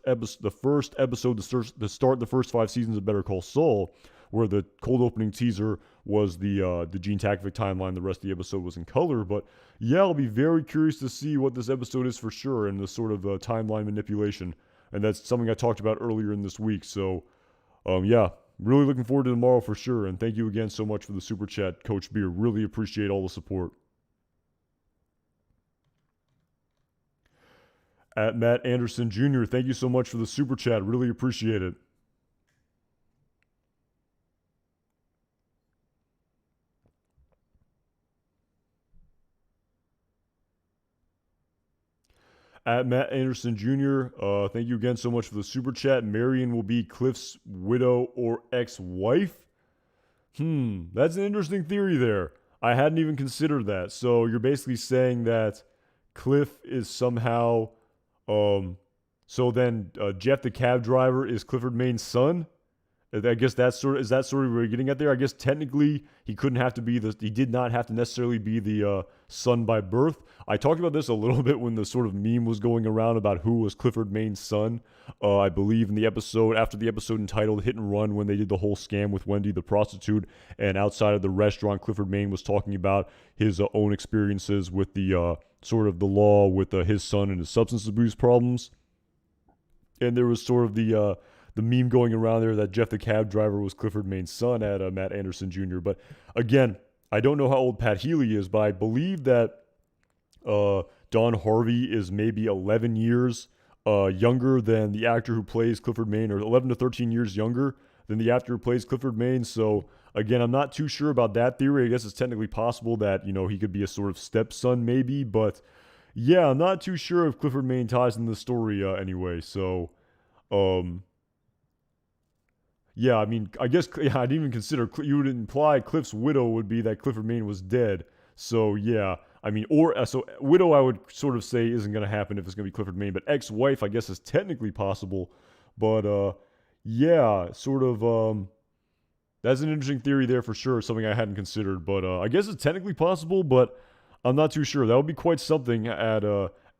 episode to start the first 5 seasons of Better Call Saul, where the cold opening teaser was the Gene Takovic timeline. The rest of the episode was in color. But yeah, I'll be very curious to see what this episode is for sure, and the sort of timeline manipulation. And that's something I talked about earlier in this week. So yeah, really looking forward to tomorrow for sure. And thank you again so much for the super chat, Coach Beer. Really appreciate all the support. At Matt Anderson Jr., thank you so much for the super chat. Really appreciate it. At Matt Anderson Jr., thank you again so much for the super chat. Marion will be Cliff's widow or ex-wife. That's an interesting theory there. I hadn't even considered that. So you're basically saying that Cliff is somehow, um, so then Jeff the cab driver is Clifford Main's son. I guess that's sort of where you're getting at there. I guess technically he did not have to necessarily be the son by birth. I talked about this a little bit when the sort of meme was going around about who was Clifford Main's son. I believe in the episode, after the episode entitled Hit and Run, when they did the whole scam with Wendy the prostitute, and outside of the restaurant, Clifford Main was talking about his own experiences with the sort of the law with his son and his substance abuse problems. And there was sort of the meme going around there that Jeff the cab driver was Clifford Main's son at Matt Anderson Jr. But again, I don't know how old Pat Healy is, but I believe that Don Harvey is maybe 11 years younger than the actor who plays Clifford Main, or 11 to 13 years younger than the actor who plays Clifford Main. So again, I'm not too sure about that theory. I guess it's technically possible that, he could be a sort of stepson maybe, but yeah, I'm not too sure if Clifford Main ties in the story anyway. So, yeah, I mean, I guess I didn't even consider, you would imply Cliff's widow would be that Clifford Main was dead. So yeah, I mean, so widow I would sort of say isn't going to happen if it's going to be Clifford Main, but ex-wife I guess is technically possible. But yeah, sort of that's an interesting theory there for sure, something I hadn't considered, but I guess it's technically possible, but I'm not too sure. That would be quite something at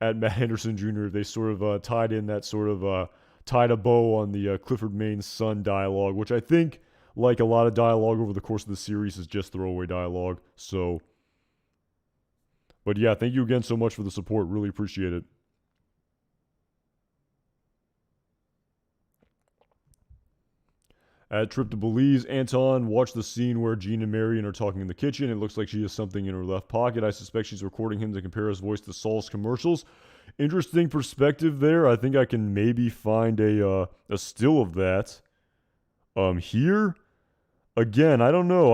Matt Anderson Jr. They sort of tied in that sort of tied a bow on the Clifford Main's son dialogue, which I think, like a lot of dialogue over the course of the series, is just throwaway dialogue. So, but yeah, thank you again so much for the support. Really appreciate it. At Trip to Belize, Anton, watch the scene where Jean and Marion are talking in the kitchen. It looks like she has something in her left pocket. I suspect she's recording him to compare his voice to Saul's commercials. Interesting perspective there. I think I can maybe find a still of that. Here, again, I don't know.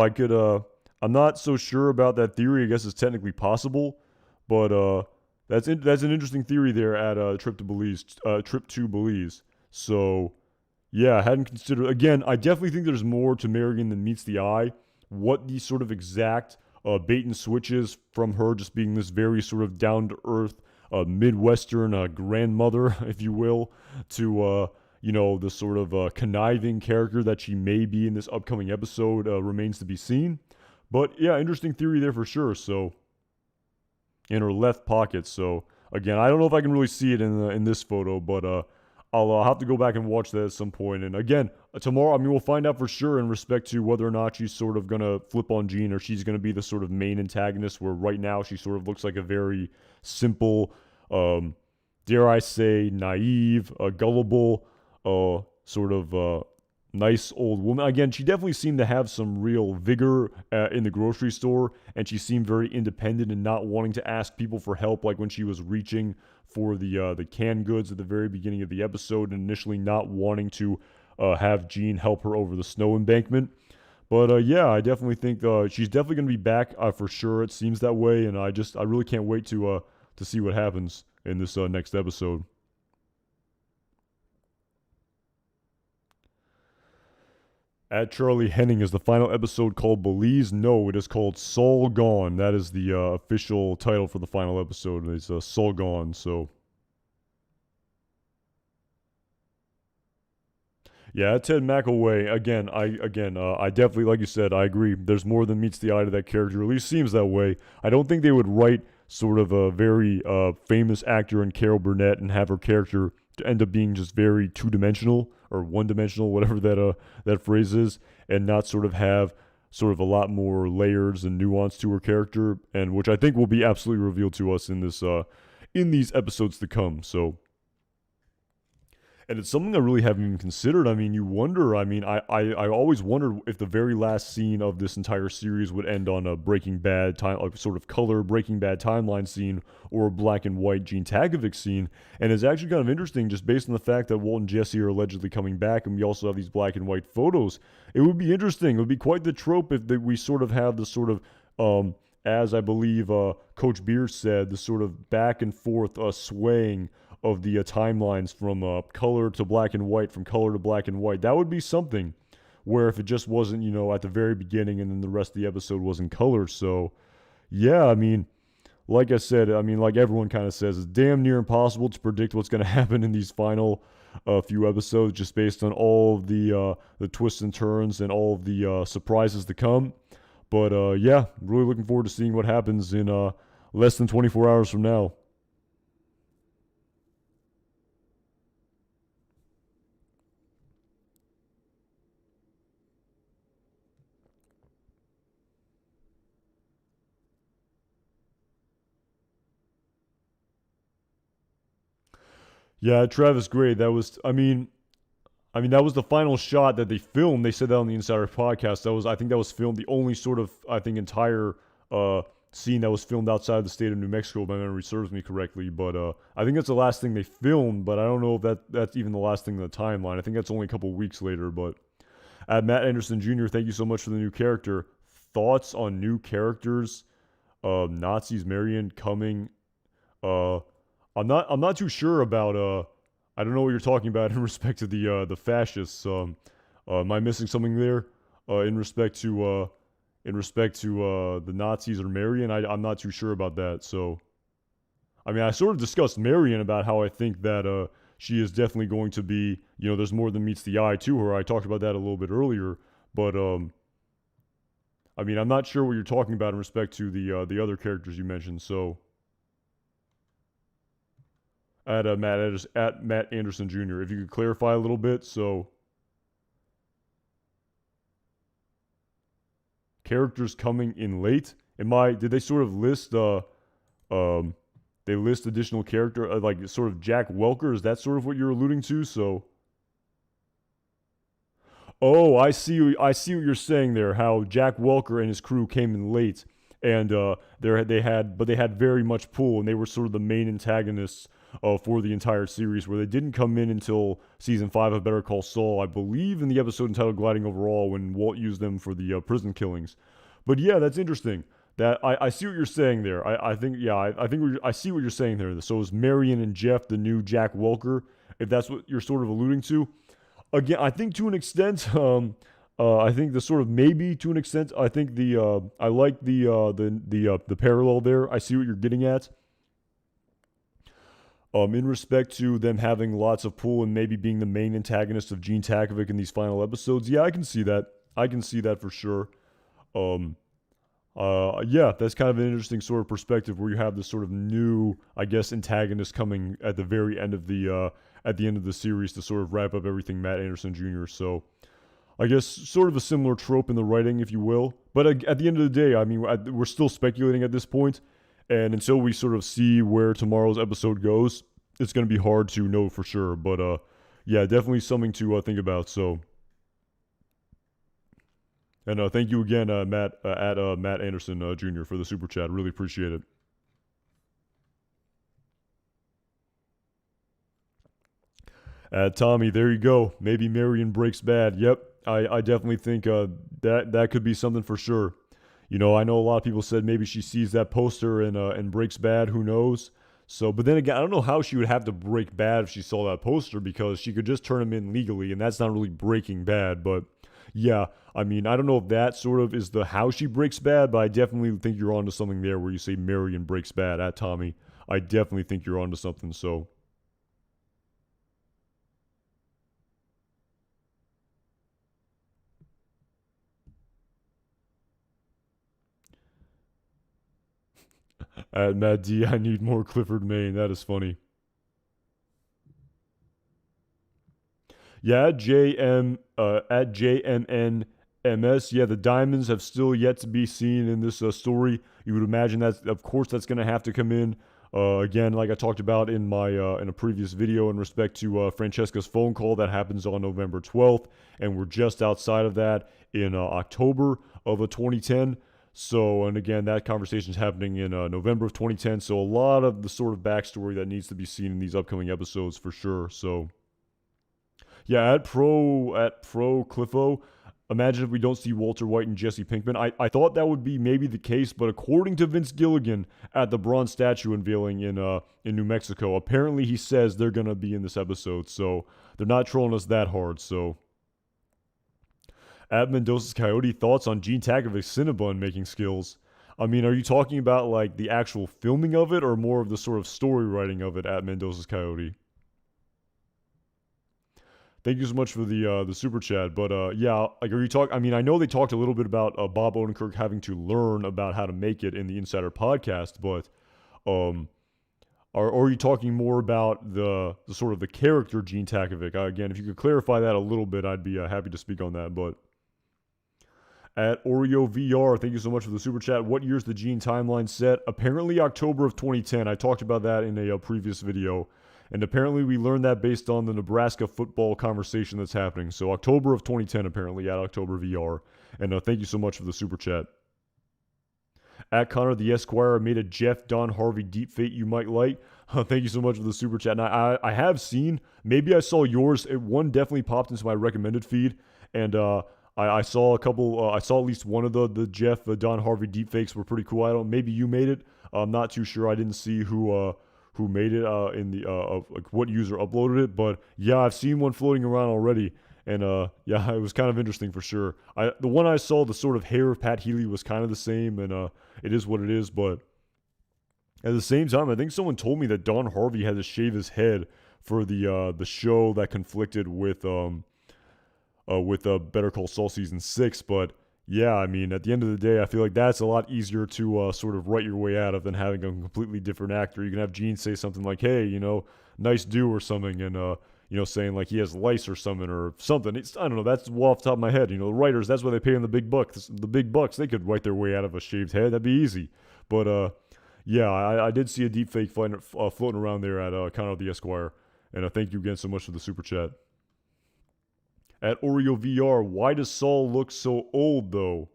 I'm not so sure about that theory. I guess it's technically possible, but that's an interesting theory there at Trip to Belize. So yeah, I hadn't considered. Again, I definitely think there's more to Marion than meets the eye. What the sort of exact bait and switches from her just being this very sort of down to earth Midwestern grandmother, if you will, to the sort of conniving character that she may be in this upcoming episode remains to be seen. But yeah, interesting theory there for sure. So in her left pocket. So again, I don't know if I can really see it in this photo, but I'll have to go back and watch that at some point. And again, tomorrow, I mean, we'll find out for sure in respect to whether or not she's sort of going to flip on Jean, or she's going to be the sort of main antagonist, where right now she sort of looks like a very simple, dare I say, naive, gullible, sort of nice old woman. Again, she definitely seemed to have some real vigor in the grocery store, and she seemed very independent and not wanting to ask people for help, like when she was reaching for the canned goods at the very beginning of the episode, and initially not wanting to have Jean help her over the snow embankment. But yeah, I definitely think she's definitely going to be back for sure. It seems that way, and I really can't wait to see what happens in this next episode. At Charlie Henning, is the final episode called Belize? No, it is called Saul Gone. That is the official title for the final episode. It's Saul Gone. So yeah, Ted McElway. Again, I definitely, like you said, I agree. There's more than meets the eye to that character. At least seems that way. I don't think they would write sort of a very famous actor in Carol Burnett and have her character to end up being just very two-dimensional or one-dimensional, whatever that phrase is, and not sort of have sort of a lot more layers and nuance to her character, and which I think will be absolutely revealed to us in these episodes to come. So And it's something I really haven't even considered. I mean, you wonder. I mean, I always wondered if the very last scene of this entire series would end on a Breaking Bad time, a sort of color Breaking Bad timeline scene, or a black and white Gene Takovic scene. And it's actually kind of interesting, just based on the fact that Walt and Jesse are allegedly coming back, and we also have these black and white photos. It would be interesting. It would be quite the trope if we sort of have the sort of as I believe Coach Beers said, the sort of back and forth swaying of the timelines from color to black and white, from color to black and white. That would be something where if it just wasn't, at the very beginning and then the rest of the episode was in color. So, yeah, I mean, like I said, I mean, like everyone kind of says, it's damn near impossible to predict what's going to happen in these final few episodes just based on all of the twists and turns and all of the surprises to come. But yeah, really looking forward to seeing what happens in less than 24 hours from now. Yeah, Travis Gray. That was, I mean, that was the final shot that they filmed. They said that on the Insider podcast. I think, that was filmed. The only sort of, I think, entire uh, scene that was filmed outside the state of New Mexico, if my memory serves me correctly. But I think that's the last thing they filmed. But I don't know if that's even the last thing in the timeline. I think that's only a couple weeks later. But Matt Anderson Jr., thank you so much for the new character. Thoughts on new characters? Nazis, Marion coming. Uh, I'm not too sure about I don't know what you're talking about in respect to the fascists. Am I missing something there? In respect to the Nazis or Marion? I'm not too sure about that. So I mean, I sort of discussed Marion about how I think that she is definitely going to be, there's more than meets the eye to her. I talked about that a little bit earlier, but I mean, I'm not sure what you're talking about in respect to the other characters you mentioned. So at Matt Anderson Jr. If you could clarify a little bit. So characters coming in late. Did they sort of list um they list additional character like sort of Jack Welker? Is that sort of what you're alluding to? So oh, I see what you're saying there. How Jack Welker and his crew came in late, and they had very much pull, and they were sort of the main antagonists for the entire series. Where they didn't come in until season 5 of Better Call Saul, I believe, in the episode entitled "Gliding Overall," when Walt used them for the prison killings. But yeah, that's interesting. That I see what you're saying there. I think yeah, I think I see what you're saying there. So is Marion and Jeff the new Jack Welker? If that's what you're sort of alluding to, again, I think to an extent, I think the sort of maybe to an extent, I think I like the parallel there. I see what you're getting at. In respect to them having lots of pull and maybe being the main antagonist of Gene Takovic in these final episodes, yeah, I can see that. I can see that for sure. Um, yeah, that's kind of an interesting sort of perspective where you have this sort of new, I guess, antagonist coming at the very end of the series to sort of wrap up everything Matt Anderson Jr. So I guess sort of a similar trope in the writing, if you will. But at the end of the day, I mean, we're still speculating at this point, and until we sort of see where tomorrow's episode goes, it's going to be hard to know for sure. But yeah, definitely something to think about. So. And thank you again, Matt, at Matt Anderson Jr. for the super chat. Really appreciate it. Tommy, there you go. Maybe Marion breaks bad. Yep, I definitely think that could be something for sure. I know a lot of people said maybe she sees that poster and breaks bad. Who knows? So, but then again, I don't know how she would have to break bad if she saw that poster because she could just turn him in legally, and that's not really breaking bad. But yeah, I mean, I don't know if that sort of is the how she breaks bad, but I definitely think you're onto something there where you say Marion breaks bad at Tommy. I definitely think you're onto something. So. At Matt D, I need more Clifford Maine. That is funny. Yeah, at JMNMS. Yeah, the diamonds have still yet to be seen in this story. You would imagine of course, that's going to have to come in Again, like I talked about in my in a previous video in respect to Francesca's phone call that happens on November 12th, and we're just outside of that in October of 2010. So, and again, that conversation is happening in November of 2010. So, a lot of the sort of backstory that needs to be seen in these upcoming episodes for sure. So, yeah, at Pro Cliffo. Imagine if we don't see Walter White and Jesse Pinkman. I thought that would be maybe the case, but according to Vince Gilligan at the bronze statue unveiling in New Mexico, apparently he says they're gonna be in this episode. So they're not trolling us that hard. So at Mendoza's Coyote, thoughts on Gene Takovic's Cinnabon making skills? I mean, are you talking about like the actual filming of it, or more of the sort of story writing of it at Mendoza's Coyote? Thank you so much for the super chat. But yeah, like are you talk? I mean, I know they talked a little bit about Bob Odenkirk having to learn about how to make it in the Insider podcast, but um, are you talking more about the sort of the character Gene Takovic? Again, if you could clarify that a little bit, I'd be happy to speak on that. But at Oreo VR, thank you so much for the super chat. What year's the Gene timeline set? Apparently October of 2010. I talked about that in a previous video. And apparently we learned that based on the Nebraska football conversation that's happening. So October of 2010, apparently, at October VR. And thank you so much for the super chat. At Connor the Esquire made a Jeff Don Harvey deepfake you might like. Thank you so much for the super chat. And I have seen, maybe I saw yours. One definitely popped into my recommended feed. And I saw a couple, I saw at least one of the Jeff Don Harvey deepfakes were pretty cool. Maybe you made it. I'm not too sure. I didn't see who made it in the like what user uploaded it, but yeah, I've seen one floating around already, and yeah, it was kind of interesting for sure. The one I saw, the sort of hair of Pat Healy was kind of the same, and it is what it is. But at the same time, I think someone told me that Don Harvey had to shave his head for the show that conflicted with Better Call Saul season 6, but. Yeah, I mean, at the end of the day, I feel like that's a lot easier to sort of write your way out of than having a completely different actor. You can have Gene say something like, hey, nice do or something, and, saying like he has lice or something or something. I don't know, that's off the top of my head. The writers, that's why they pay them the big bucks. The big bucks, they could write their way out of a shaved head. That'd be easy. But, yeah, I did see a deep fake floating around there at Connor the Esquire. And thank you again so much for the super chat. At Oreo VR, why does Saul look so old though?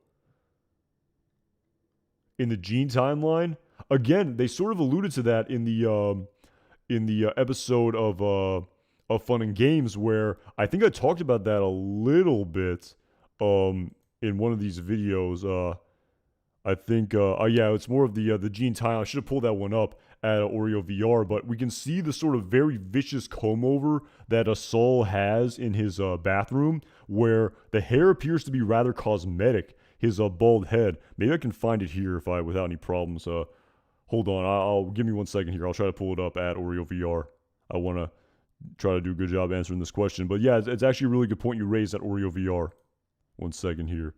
In the Gene timeline, again, they sort of alluded to that in the episode of Fun and Games, where I think I talked about that a little bit in one of these videos. I think, yeah, it's more of the Gene timeline. I should have pulled that one up at Oreo VR, but we can see the sort of very vicious comb over that Saul has in his bathroom, where the hair appears to be rather cosmetic, his bald head. Maybe I can find it here without any problems. Hold on, I'll give me 1 second here. I'll try to pull it up at Oreo VR. I want to try to do a good job answering this question. But yeah, it's actually a really good point you raised at Oreo VR. 1 second here.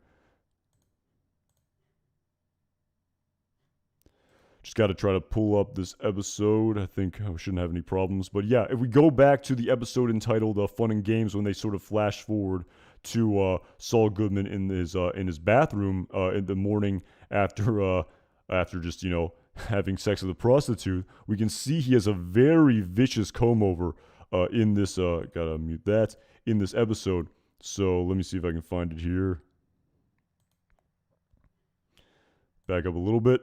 Just got to try to pull up this episode. I think I shouldn't have any problems. But yeah, if we go back to the episode entitled Fun and Games, when they sort of flash forward to Saul Goodman in his bathroom in the morning after just, having sex with a prostitute, we can see he has a very vicious comb over in this, gotta mute that, in this episode. So let me see if I can find it here. Back up a little bit.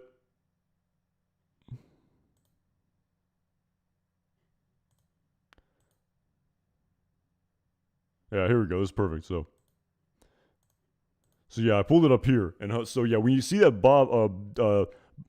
Yeah, here we go. This is perfect. So yeah, I pulled it up here, and so yeah, when you see that Bob,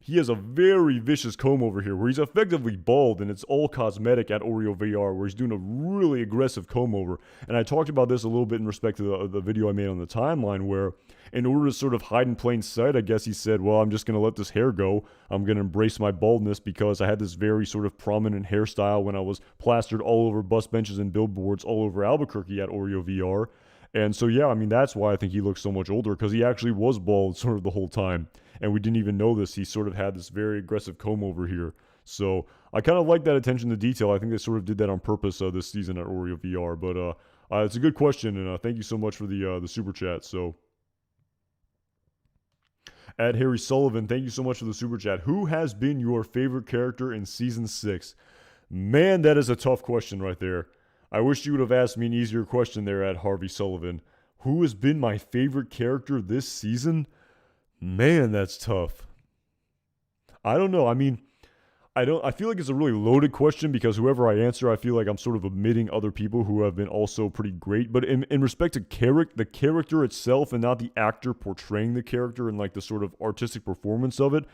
he has a very vicious comb over here, where he's effectively bald, and it's all cosmetic at Oreo VR, where he's doing a really aggressive comb over. And I talked about this a little bit in respect to the video I made on the timeline, where in order to sort of hide in plain sight, I guess he said, well, I'm just going to let this hair go. I'm going to embrace my baldness because I had this very sort of prominent hairstyle when I was plastered all over bus benches and billboards all over Albuquerque at Oreo VR. And so, yeah, I mean, that's why I think he looks so much older, because he actually was bald sort of the whole time. And we didn't even know this. He sort of had this very aggressive comb over here. So I kind of like that attention to detail. I think they sort of did that on purpose this season at Oreo VR. But it's a good question, and thank you so much for the super chat. So At Harry Sullivan, thank you so much for the super chat. Who has been your favorite character in season 6? Man, that is a tough question right there. I wish you would have asked me an easier question there at Harvey Sullivan. Who has been my favorite character this season? Man, that's tough. I don't know. I mean, I feel like it's a really loaded question because whoever I answer, I feel like I'm sort of omitting other people who have been also pretty great. But in respect to the character itself and not the actor portraying the character and like the sort of artistic performance of it,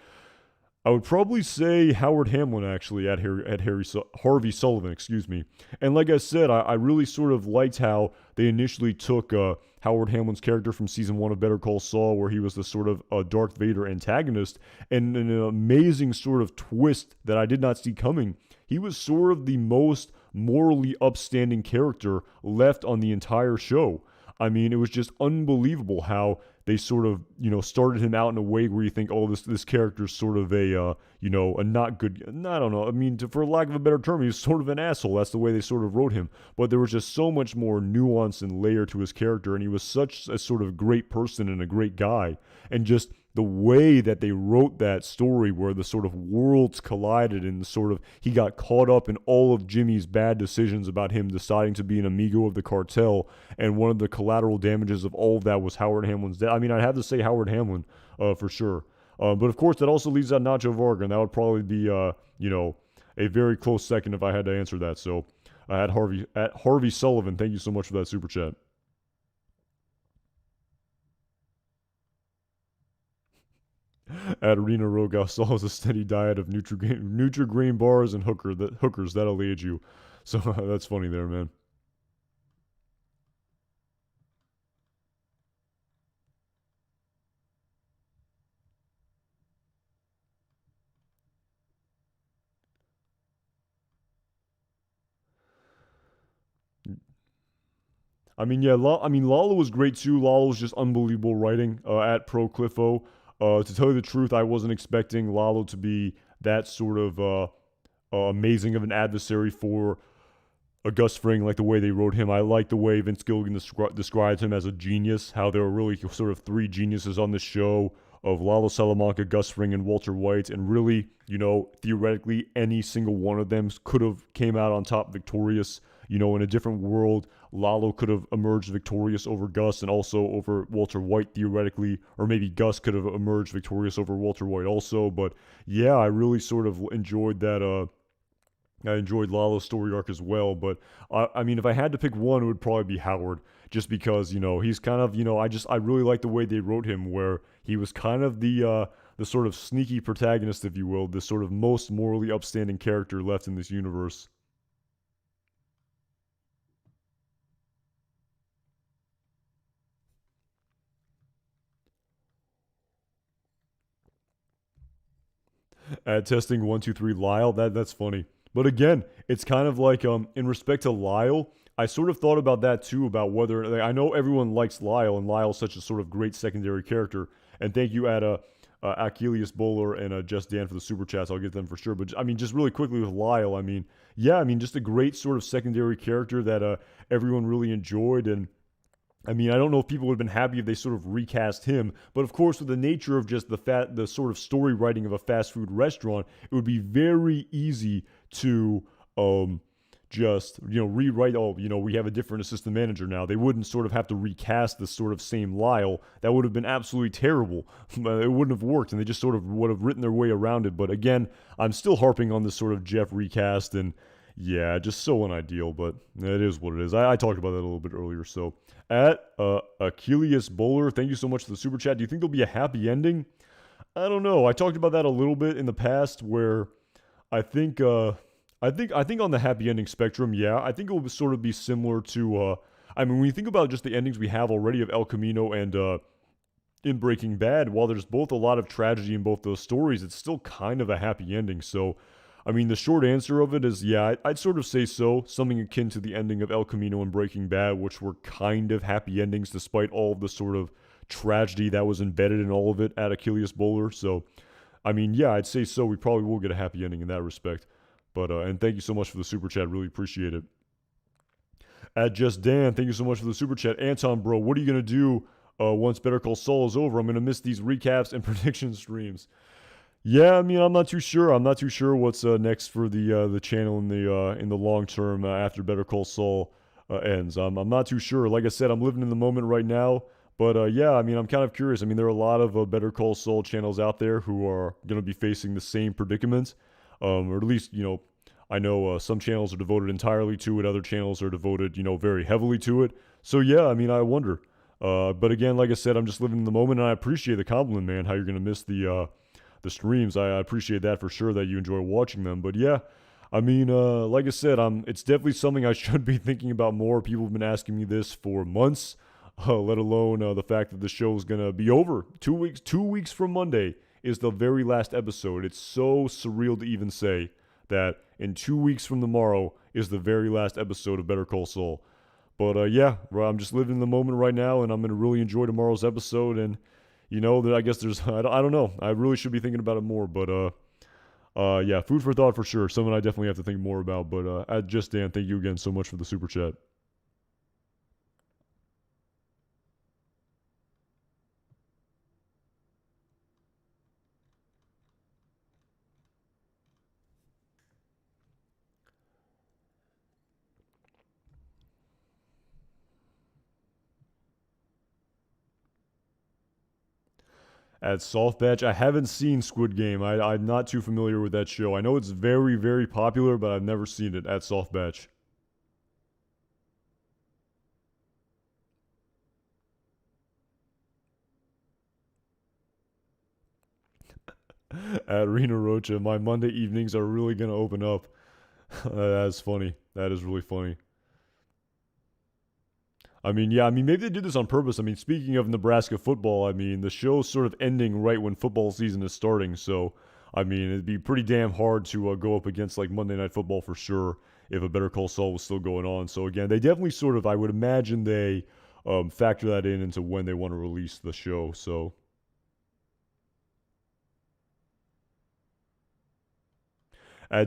I would probably say Howard Hamlin actually Harvey Sullivan, excuse me. And like I said, I really sort of liked how they initially took Howard Hamlin's character from season 1 of Better Call Saul, where he was the sort of Darth Vader antagonist, and an amazing sort of twist that I did not see coming. He was sort of the most morally upstanding character left on the entire show. I mean, it was just unbelievable how they sort of, started him out in a way where you think, oh, this character's sort of a not good, I don't know. I mean, for lack of a better term, he's sort of an asshole. That's the way they sort of wrote him. But there was just so much more nuance and layer to his character, and he was such a sort of great person and a great guy. And just the way that they wrote that story where the sort of worlds collided and sort of he got caught up in all of Jimmy's bad decisions about him deciding to be an amigo of the cartel, and one of the collateral damages of all of that was Howard Hamlin's death. I mean, I'd have to say Howard Hamlin for sure. But of course, that also leaves out Nacho Varga, and that would probably be, a very close second if I had to answer that. So I had Harvey Sullivan. Thank you so much for that super chat. At Arena Rogas, follows a steady diet of Nutri-Grain bars and hookers. That'll age you. So that's funny there, man. I mean, yeah, Lalo was great too. Lalo was just unbelievable writing at Pro Cliffo. To tell you the truth, I wasn't expecting Lalo to be that sort of amazing of an adversary for Gus Fring, like the way they wrote him. I like the way Vince Gilligan described him as a genius, how there were really sort of three geniuses on the show of Lalo Salamanca, Gus Fring, and Walter White, and really, theoretically, any single one of them could have came out on top victorious. In a different world, Lalo could have emerged victorious over Gus and also over Walter White theoretically, or maybe Gus could have emerged victorious over Walter White also. But yeah, I really sort of enjoyed that. I enjoyed Lalo's story arc as well, but I mean, if I had to pick one, it would probably be Howard, just because he's kind of I really like the way they wrote him, where he was kind of the sort of sneaky protagonist, if you will, the sort of most morally upstanding character left in this universe. At testing 123 Lyle, that's funny. But again, it's kind of like in respect to Lyle, I sort of thought about that too, about whether like, I know everyone likes Lyle, and Lyle's such a sort of great secondary character. And thank you at Achilles Bowler and Just Dan for the super chats. I'll get them for sure. But I mean, just really quickly with Lyle, I mean, yeah, I mean, just a great sort of secondary character that everyone really enjoyed. And I mean, I don't know if people would have been happy if they sort of recast him, but of course, with the nature of just the sort of story writing of a fast food restaurant, it would be very easy to just rewrite. Oh, we have a different assistant manager now. They wouldn't sort of have to recast the sort of same Lyle. That would have been absolutely terrible. It wouldn't have worked, and they just sort of would have written their way around it. But again, I'm still harping on this sort of Jeff recast, and yeah, just so unideal, but it is what it is. I talked about that a little bit earlier. So at Achilles Bowler, thank you so much for the super chat. Do you think there'll be a happy ending? I don't know. I talked about that a little bit in the past, where I think on the happy ending spectrum, yeah, I think it will sort of be similar to. I mean, when you think about just the endings we have already of El Camino and in Breaking Bad, while there's both a lot of tragedy in both those stories, it's still kind of a happy ending. So, I mean, the short answer of it is, yeah, I'd sort of say so. Something akin to the ending of El Camino and Breaking Bad, which were kind of happy endings despite all of the sort of tragedy that was embedded in all of it at Achilles Bowler. So, I mean, yeah, I'd say so. We probably will get a happy ending in that respect. But, and thank you so much for the super chat. Really appreciate it. At Just Dan, thank you so much for the super chat. Anton, bro, what are you going to do once Better Call Saul is over. I'm gonna miss these recaps and prediction streams. Yeah, I mean, I'm not too sure. I'm not too sure what's next for the channel in the long term after Better Call Saul ends. I'm not too sure. Like I said, I'm living in the moment right now. But yeah, I mean, I'm kind of curious. I mean, there are a lot of Better Call Saul channels out there who are going to be facing the same predicament, or at least I know some channels are devoted entirely to it. Other channels are devoted very heavily to it. So yeah, I mean, I wonder. But again, like I said, I'm just living in the moment, and I appreciate the compliment, man. How you're going to miss the streams. I appreciate that for sure, that you enjoy watching them. But yeah, I mean, like I said, it's definitely something I should be thinking about more. People have been asking me this for months, let alone the fact that the show is gonna be over 2 weeks. 2 weeks from Monday is the very last episode. It's so surreal to even say that in 2 weeks from tomorrow is the very last episode of Better Call Saul. But yeah, I'm just living in the moment right now, and I'm gonna really enjoy tomorrow's episode. And I guess there's I don't know. I really should be thinking about it more, but yeah, food for thought for sure. Something I definitely have to think more about. But Just Dan, thank you again so much for the super chat. At Soft Batch, I haven't seen Squid Game. I'm not too familiar with that show. I know it's very, very popular, but I've never seen it at Soft Batch. At Rena Rocha, my Monday evenings are really going to open up. That's funny. That is really funny. I mean, yeah, I mean, maybe they did this on purpose. I mean, speaking of Nebraska football, I mean, the show's sort of ending right when football season is starting. So, I mean, it'd be pretty damn hard to go up against like Monday Night Football for sure if a Better Call Saul was still going on. So, again, they definitely sort of, I would imagine they factor that into when they want to release the show. So,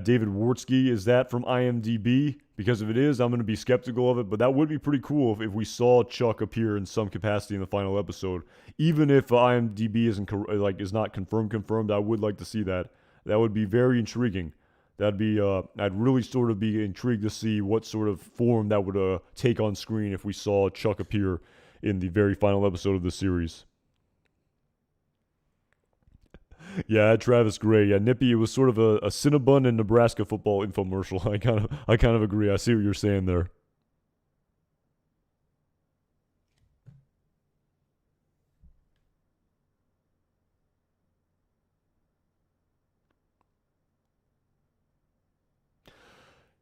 David Wartsky, is that from IMDb? Because if it is, I'm going to be skeptical of it. But that would be pretty cool if we saw Chuck appear in some capacity in the final episode. Even if IMDb is not confirmed, I would like to see that. That would be very intriguing. That'd be I'd really sort of be intrigued to see what sort of form that would take on screen if we saw Chuck appear in the very final episode of the series. Yeah, Travis Gray. Yeah, Nippy. It was sort of a Cinnabon and Nebraska football infomercial. I kind of agree. I see what you're saying there.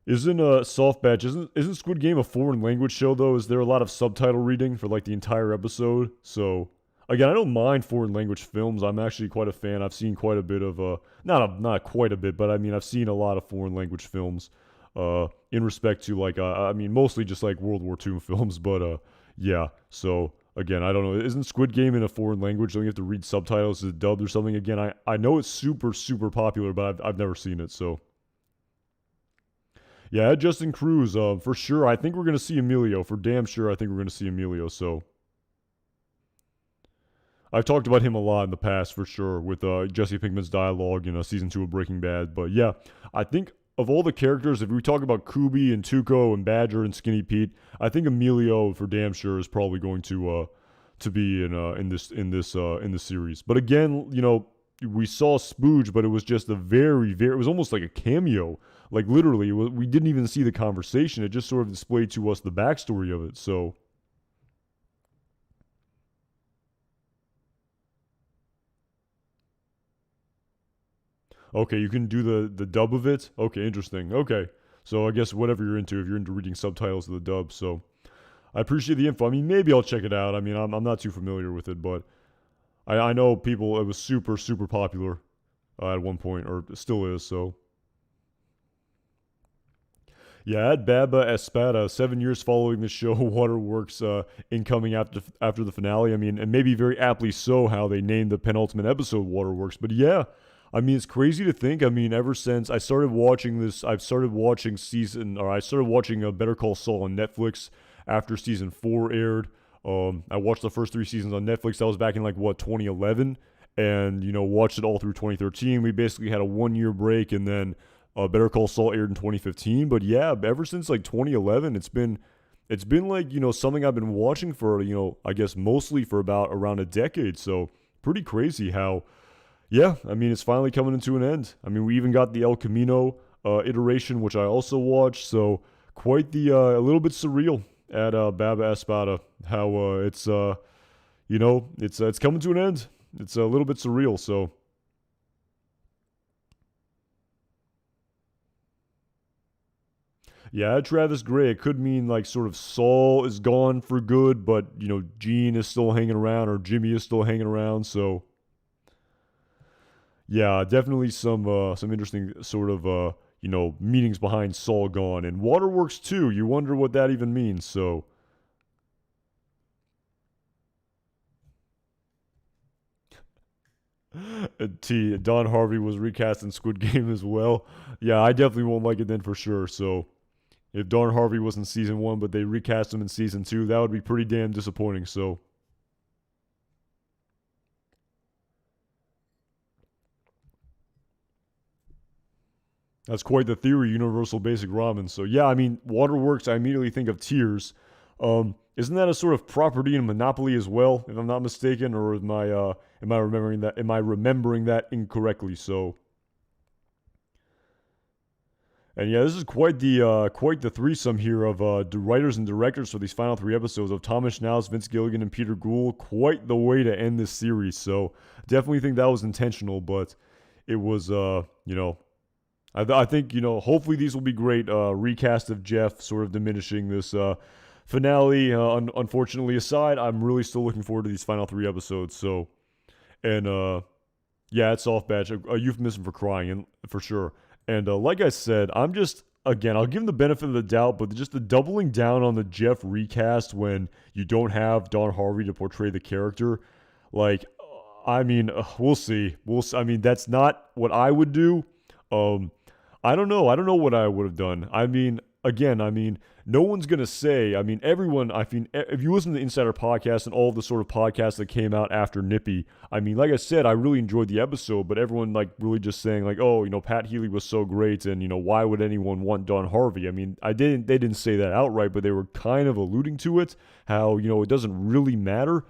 Isn't Soft Batch isn't Squid Game a foreign language show though? Is there a lot of subtitle reading for like the entire episode? So again, I don't mind foreign language films. I'm actually quite a fan. I've seen quite a bit of not quite a bit, but I mean I've seen a lot of foreign language films. In respect to like I mean mostly just like World War II films, but yeah. So again, I don't know. Isn't Squid Game in a foreign language? Don't you have to read subtitles? Is it dubbed or something? Again, I know it's super super popular, but I've never seen it. So yeah, Justin Cruz, for sure. I think we're gonna see Emilio for damn sure. I think we're gonna see Emilio. So I've talked about him a lot in the past for sure with Jesse Pinkman's dialogue in season 2 of Breaking Bad. But yeah, I think of all the characters, if we talk about Kubi and Tuco and Badger and Skinny Pete, I think Emilio for damn sure is probably going to be in this series. But again, we saw Spooge, but it was just a very very. It was almost like a cameo. Like literally, we didn't even see the conversation. It just sort of displayed to us the backstory of it. So okay, you can do the dub of it. Okay, interesting. Okay, so I guess whatever you're into, if you're into reading subtitles of the dub, so I appreciate the info. I mean, maybe I'll check it out. I mean, I'm not too familiar with it, but I know people. It was super super popular at one point, or still is. So yeah, at Baba Espada, 7 years following the show, Waterworks incoming after the finale. I mean, and maybe very aptly so how they named the penultimate episode Waterworks. But yeah, I mean, it's crazy to think. I mean, ever since I started watching this, I started watching Better Call Saul on Netflix after season 4 aired. I watched the first 3 seasons on Netflix. That was back in like what 2011, and watched it all through 2013. We basically had a 1 year break, and then Better Call Saul aired in 2015. But yeah, ever since like 2011, it's been like something I've been watching for I guess mostly for about around a decade. So pretty crazy how yeah, I mean it's finally coming into an end. I mean we even got the El Camino iteration, which I also watched. So quite the a little bit surreal at Baba Espada. How it's coming to an end. It's a little bit surreal. So yeah, Travis Gray. It could mean like sort of Saul is gone for good, but Gene is still hanging around or Jimmy is still hanging around. So yeah, definitely some interesting sort of meanings behind Saul gone and Waterworks too. You wonder what that even means. So Don Harvey was recast in Squid Game as well. Yeah, I definitely won't like it then for sure. So if Don Harvey was in season one, but they recast him in season two, that would be pretty damn disappointing. So that's quite the theory, Universal Basic Ramen. So yeah, I mean, Waterworks, I immediately think of Tears. Isn't that a sort of property in Monopoly as well, if I'm not mistaken, or am I remembering that? Am I remembering that incorrectly? So, and yeah, this is quite the threesome here of writers and directors for these final 3 episodes of Thomas Schnauz, Vince Gilligan, and Peter Gould. Quite the way to end this series. So definitely think that was intentional, but it was I think hopefully these will be great. Recast of Jeff sort of diminishing this finale. Unfortunately aside, I'm really still looking forward to these final 3 episodes. So and yeah, it's soft batch, a euphemism for crying, and for sure. And like I said, I'm just again, I'll give him the benefit of the doubt, but just the doubling down on the Jeff recast when you don't have Don Harvey to portray the character, like, I mean, we'll see. I mean, that's not what I would do. Um, I don't know. I don't know what I would have done. I mean, again, I mean, no one's gonna say. I mean, everyone. I mean, if you listen to the Insider podcast and all the sort of podcasts that came out after Nippy, I mean, like I said, I really enjoyed the episode, but everyone like really just saying like, oh, Pat Healy was so great, and why would anyone want Don Harvey? I mean, they didn't say that outright, but they were kind of alluding to it. How it doesn't really matter.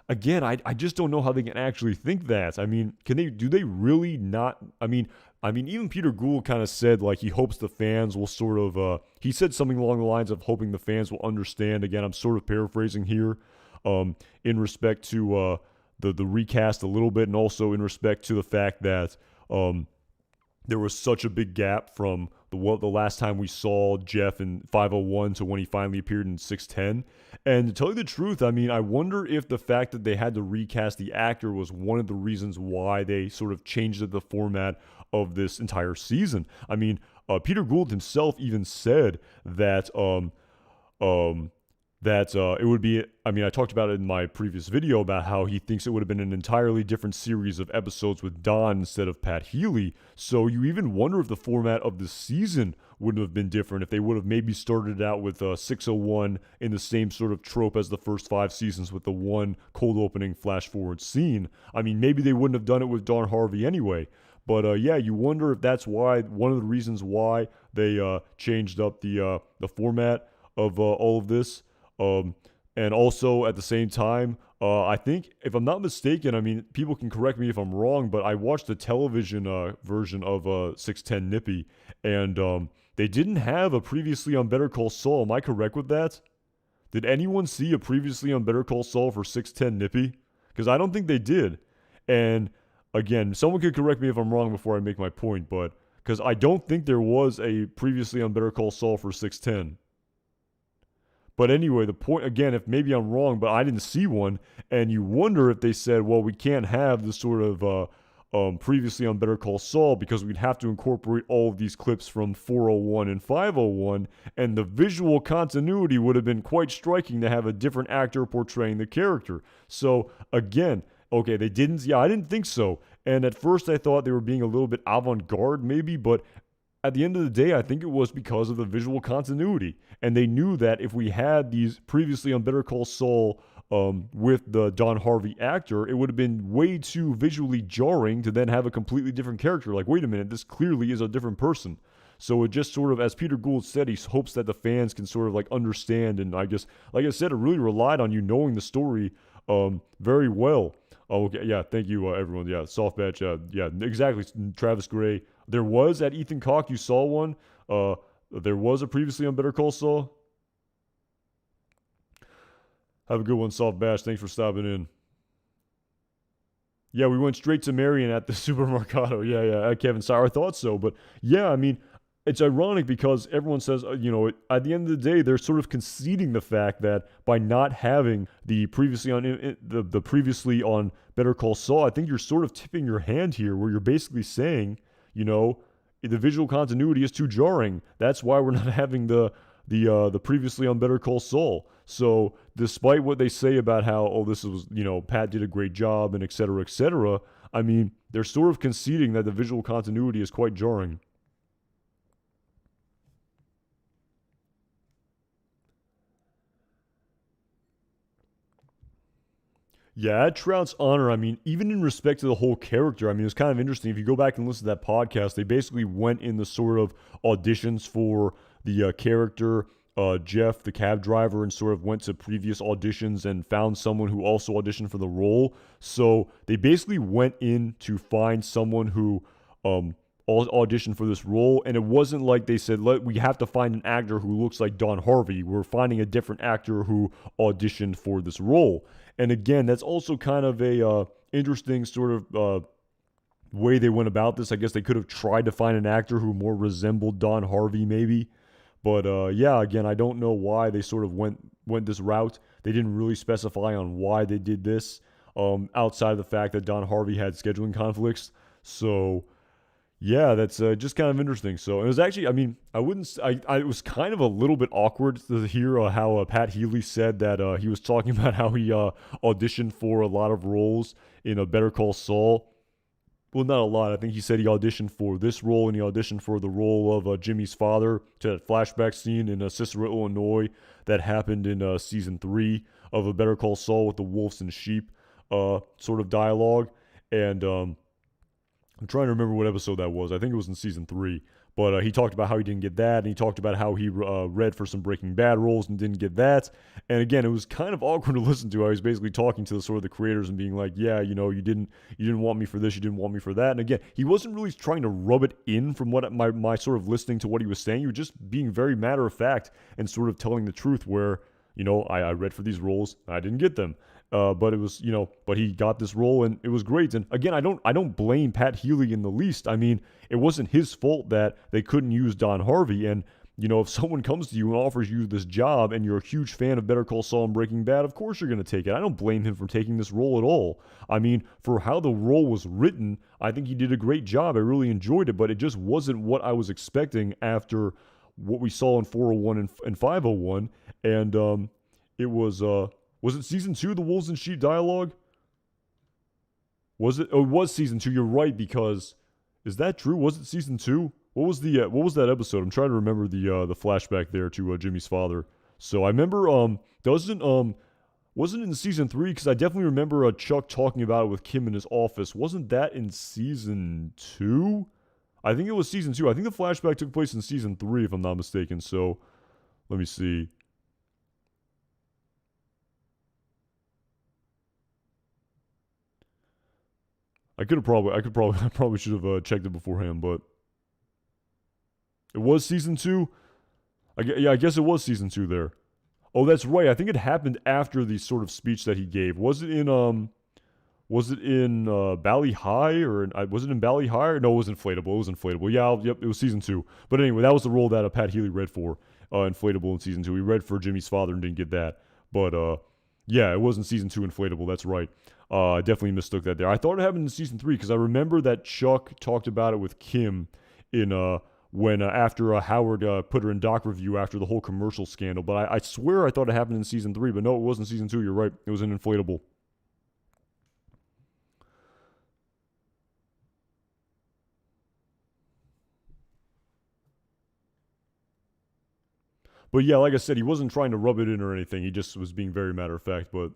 Again, I just don't know how they can actually think that. I mean, do they really not? I mean, even Peter Gould kind of said like he hopes the fans will sort of. He said something along the lines of hoping the fans will understand. Again, I'm sort of paraphrasing here, in respect to the recast a little bit, and also in respect to the fact that there was such a big gap from the last time we saw Jeff in 501 to when he finally appeared in 610. And to tell you the truth, I mean, I wonder if the fact that they had to recast the actor was one of the reasons why they sort of changed the format of this entire season. I mean, Peter Gould himself even said that um, it would be. I mean, I talked about it in my previous video about how he thinks it would have been an entirely different series of episodes with Don instead of Pat Healy. So you even wonder if the format of the season would have been different, if they would have maybe started out with 601 in the same sort of trope as the first 5 seasons with the one cold opening flash forward scene. I mean, maybe they wouldn't have done it with Don Harvey anyway. But yeah, you wonder if that's why one of the reasons why they changed up the format of all of this. And also at the same time, I think if I'm not mistaken, I mean people can correct me if I'm wrong, but I watched the television version of 610 Nippy, and they didn't have a previously on Better Call Saul. Am I correct with that? Did anyone see a previously on Better Call Saul for 610 Nippy? Because I don't think they did. And again, someone could correct me if I'm wrong before I make my point, but because I don't think there was a previously on Better Call Saul for 610. But anyway, the point, again, if maybe I'm wrong, but I didn't see one, and you wonder if they said, well, we can't have the sort of previously on Better Call Saul because we'd have to incorporate all of these clips from 401 and 501, and the visual continuity would have been quite striking to have a different actor portraying the character. So, again, okay, they didn't, yeah, I didn't think so. And at first I thought they were being a little bit avant-garde maybe, but at the end of the day, I think it was because of the visual continuity. And they knew that if we had these previously on Better Call Saul with the Don Harvey actor, it would have been way too visually jarring to then have a completely different character. Like, wait a minute, this clearly is a different person. So it just sort of, as Peter Gould said, he hopes that the fans can sort of like understand. And I just, like I said, it really relied on you knowing the story very well. Oh, okay, yeah, thank you, everyone. Yeah, soft batch. Yeah, exactly. Travis Gray. There was at Ethan Cock. You saw one. There was a previously on Better Call Saul. Have a good one, soft batch. Thanks for stopping in. Yeah, we went straight to Marion at the supermercado. Yeah, Kevin Sauer thought so, but yeah, I mean, it's ironic because everyone says, at the end of the day, they're sort of conceding the fact that by not having the previously on the previously on Better Call Saul, I think you're sort of tipping your hand here, where you're basically saying, the visual continuity is too jarring. That's why we're not having the previously on Better Call Saul. So despite what they say about how, this was, Pat did a great job and et cetera, I mean, they're sort of conceding that the visual continuity is quite jarring. Yeah, at Trout's honor, I mean, even in respect to the whole character, I mean, it was kind of interesting. If you go back and listen to that podcast, they basically went in the sort of auditions for the character, Jeff, the cab driver, and sort of went to previous auditions and found someone who also auditioned for the role. So they basically went in to find someone who auditioned for this role, and it wasn't like they said, we have to find an actor who looks like Don Harvey. We're finding a different actor who auditioned for this role. And again, that's also kind of a interesting sort of way they went about this. I guess they could have tried to find an actor who more resembled Don Harvey, maybe. But yeah, again, I don't know why they sort of went this route. They didn't really specify on why they did this, outside of the fact that Don Harvey had scheduling conflicts. So yeah, that's just kind of interesting. So it was actually, I mean, it was kind of a little bit awkward to hear how Pat Healy said that he was talking about how he auditioned for a lot of roles in a Better Call Saul. Well, not a lot. I think he said he auditioned for this role and he auditioned for the role of Jimmy's father, to that flashback scene in Cicero, Illinois, that happened in season 3 of a Better Call Saul with the wolves and sheep sort of dialogue. And I'm trying to remember what episode that was. I think it was in season 3. But he talked about how he didn't get that, and he talked about how he read for some Breaking Bad roles and didn't get that. And again, it was kind of awkward to listen to. I was basically talking to the sort of the creators and being like, yeah, you didn't want me for this, you didn't want me for that. And again, he wasn't really trying to rub it in from what my sort of listening to what he was saying. He was just being very matter of fact and sort of telling the truth where, I read for these roles, I didn't get them. But it was, but he got this role and it was great. And again, I don't blame Pat Healy in the least. I mean, it wasn't his fault that they couldn't use Don Harvey. And, if someone comes to you and offers you this job and you're a huge fan of Better Call Saul and Breaking Bad, of course you're going to take it. I don't blame him for taking this role at all. I mean, for how the role was written, I think he did a great job. I really enjoyed it, but it just wasn't what I was expecting after what we saw in 401 and 501. And it was it season 2, the Wolves and Sheep dialogue? Was it? Oh, it was season 2. You're right, because is that true? Was it season 2? What was that episode? I'm trying to remember the flashback there to Jimmy's father. So I remember wasn't it in season 3? Because I definitely remember Chuck talking about it with Kim in his office. Wasn't that in season 2? I think it was season 2. I think the flashback took place in season 3, if I'm not mistaken. So let me see. I probably should have checked it beforehand, but it was season 2. I guess it was season 2 there. Oh, that's right. I think it happened after the sort of speech that he gave. Was it in Bally High was it in Bally High? No, it was Inflatable. It was Inflatable. Yeah, yep, it was season 2. But anyway, that was the role that Pat Healy read for Inflatable in season 2. He read for Jimmy's father and didn't get that. But yeah, it was in season 2 Inflatable. That's right. I definitely mistook that there. I thought it happened in season 3 because I remember that Chuck talked about it with Kim in when after Howard put her in doc review after the whole commercial scandal. But I swear I thought it happened in season 3, but no, it wasn't season 2. You're right. It was an Inflatable. But yeah, like I said, he wasn't trying to rub it in or anything. He just was being very matter of fact. But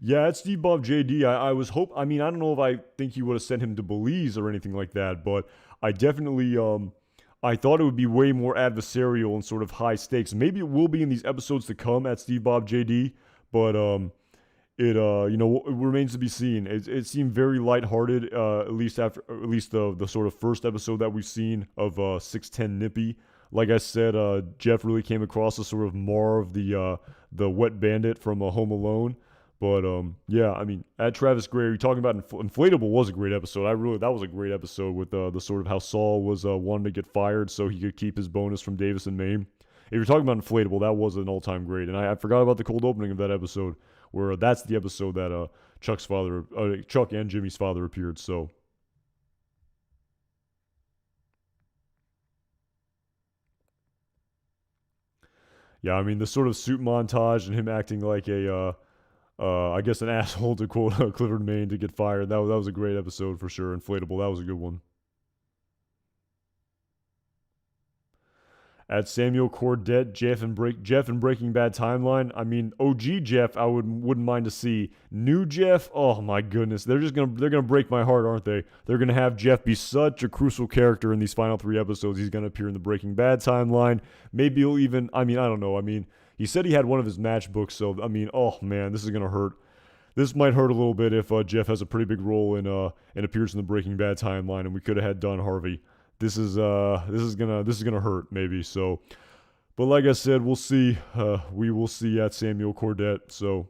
Yeah, it's Steve Bob JD. I was I mean, I don't know if I think he would have sent him to Belize or anything like that, but I definitely I thought it would be way more adversarial and sort of high stakes. Maybe it will be in these episodes to come at Steve Bob JD, but it remains to be seen. It seemed very lighthearted, at least the sort of first episode that we've seen of 610 Nippy. Like I said, Jeff really came across as sort of Marv, the wet bandit from Home Alone. But yeah, I mean, at Travis Gray, you're talking about Inflatable was a great episode. That was a great episode with the sort of how Saul was wanting to get fired so he could keep his bonus from Davis and Mame. If you're talking about Inflatable, that was an all-time great, and I forgot about the cold opening of that episode, where that's the episode that Chuck and Jimmy's father appeared. So yeah, I mean the sort of suit montage and him acting like I guess an asshole to quote Clifford Maine to get fired. That was a great episode for sure. Inflatable, that was a good one. At Samuel Cordett, Jeff and Breaking Bad timeline. I mean, OG Jeff, wouldn't mind to see. New Jeff, oh my goodness, they're gonna break my heart, aren't they? They're gonna have Jeff be such a crucial character in these final three episodes. He's gonna appear in the Breaking Bad timeline. Maybe he'll even. I mean, I don't know. I mean, he said he had one of his matchbooks, so I mean, oh man, this is gonna hurt. This might hurt a little bit if Jeff has a pretty big role in and appears in the Breaking Bad timeline, and we could have had Don Harvey. This is gonna hurt maybe. So, but like I said, we'll see. We will see at Samuel Cordett. So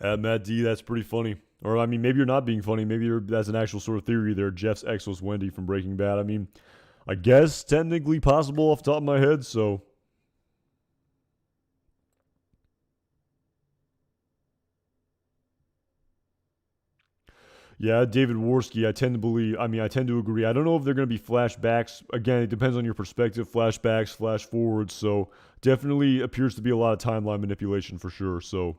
at Matt D, that's pretty funny. Or I mean, maybe you're not being funny. Maybe that's an actual sort of theory there. Jeff's ex was Wendy from Breaking Bad. I mean, I guess technically possible off the top of my head. So yeah, David Worski, I tend to believe, I mean, I tend to agree. I don't know if they're going to be flashbacks. Again, it depends on your perspective. Flashbacks, flash forwards. So definitely appears to be a lot of timeline manipulation for sure. So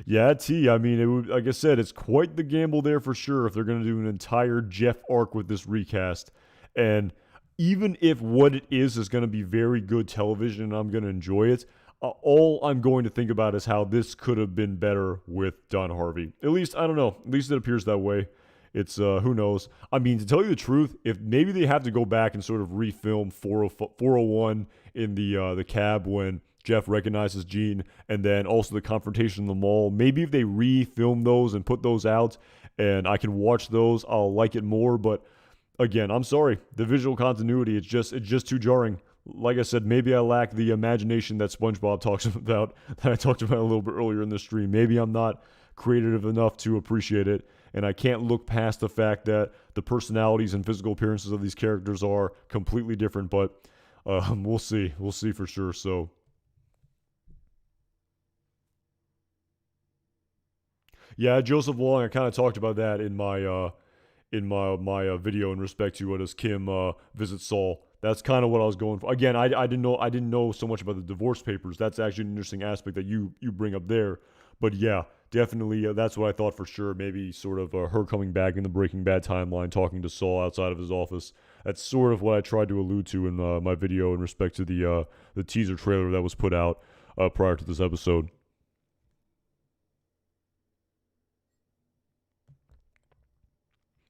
yeah, T, I mean, like I said, it's quite the gamble there for sure if they're going to do an entire Jeff arc with this recast. And even if what it is going to be very good television and I'm going to enjoy it, all I'm going to think about is how this could have been better with Don Harvey. At least, I don't know. At least it appears that way. It's who knows. I mean, to tell you the truth, if maybe they have to go back and sort of refilm 401 in the cab when Jeff recognizes Gene, and then also the confrontation in the mall. Maybe if they refilm those and put those out, and I can watch those, I'll like it more. But again, I'm sorry, the visual continuity, it's just too jarring. Like I said, maybe I lack the imagination that SpongeBob talks about, that I talked about a little bit earlier in the stream. Maybe I'm not creative enough to appreciate it, and I can't look past the fact that the personalities and physical appearances of these characters are completely different. But we'll see. We'll see for sure. So yeah, Joseph Long. I kind of talked about that in my video in respect to what does Kim visit Saul. That's kind of what I was going for. Again, I didn't know so much about the divorce papers. That's actually an interesting aspect that you bring up there. But yeah, definitely that's what I thought for sure. Maybe sort of her coming back in the Breaking Bad timeline, talking to Saul outside of his office. That's sort of what I tried to allude to in my video in respect to the teaser trailer that was put out prior to this episode.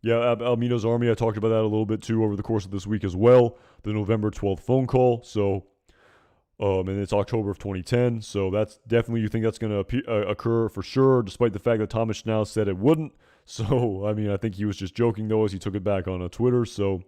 Yeah, Almino's Army. I talked about that a little bit too over the course of this week as well. The November 12th phone call. So, and it's October of 2010. So that's definitely, you think that's going to occur for sure, despite the fact that Thomas Schnauz said it wouldn't. So, I mean, I think he was just joking though as he took it back on Twitter. So,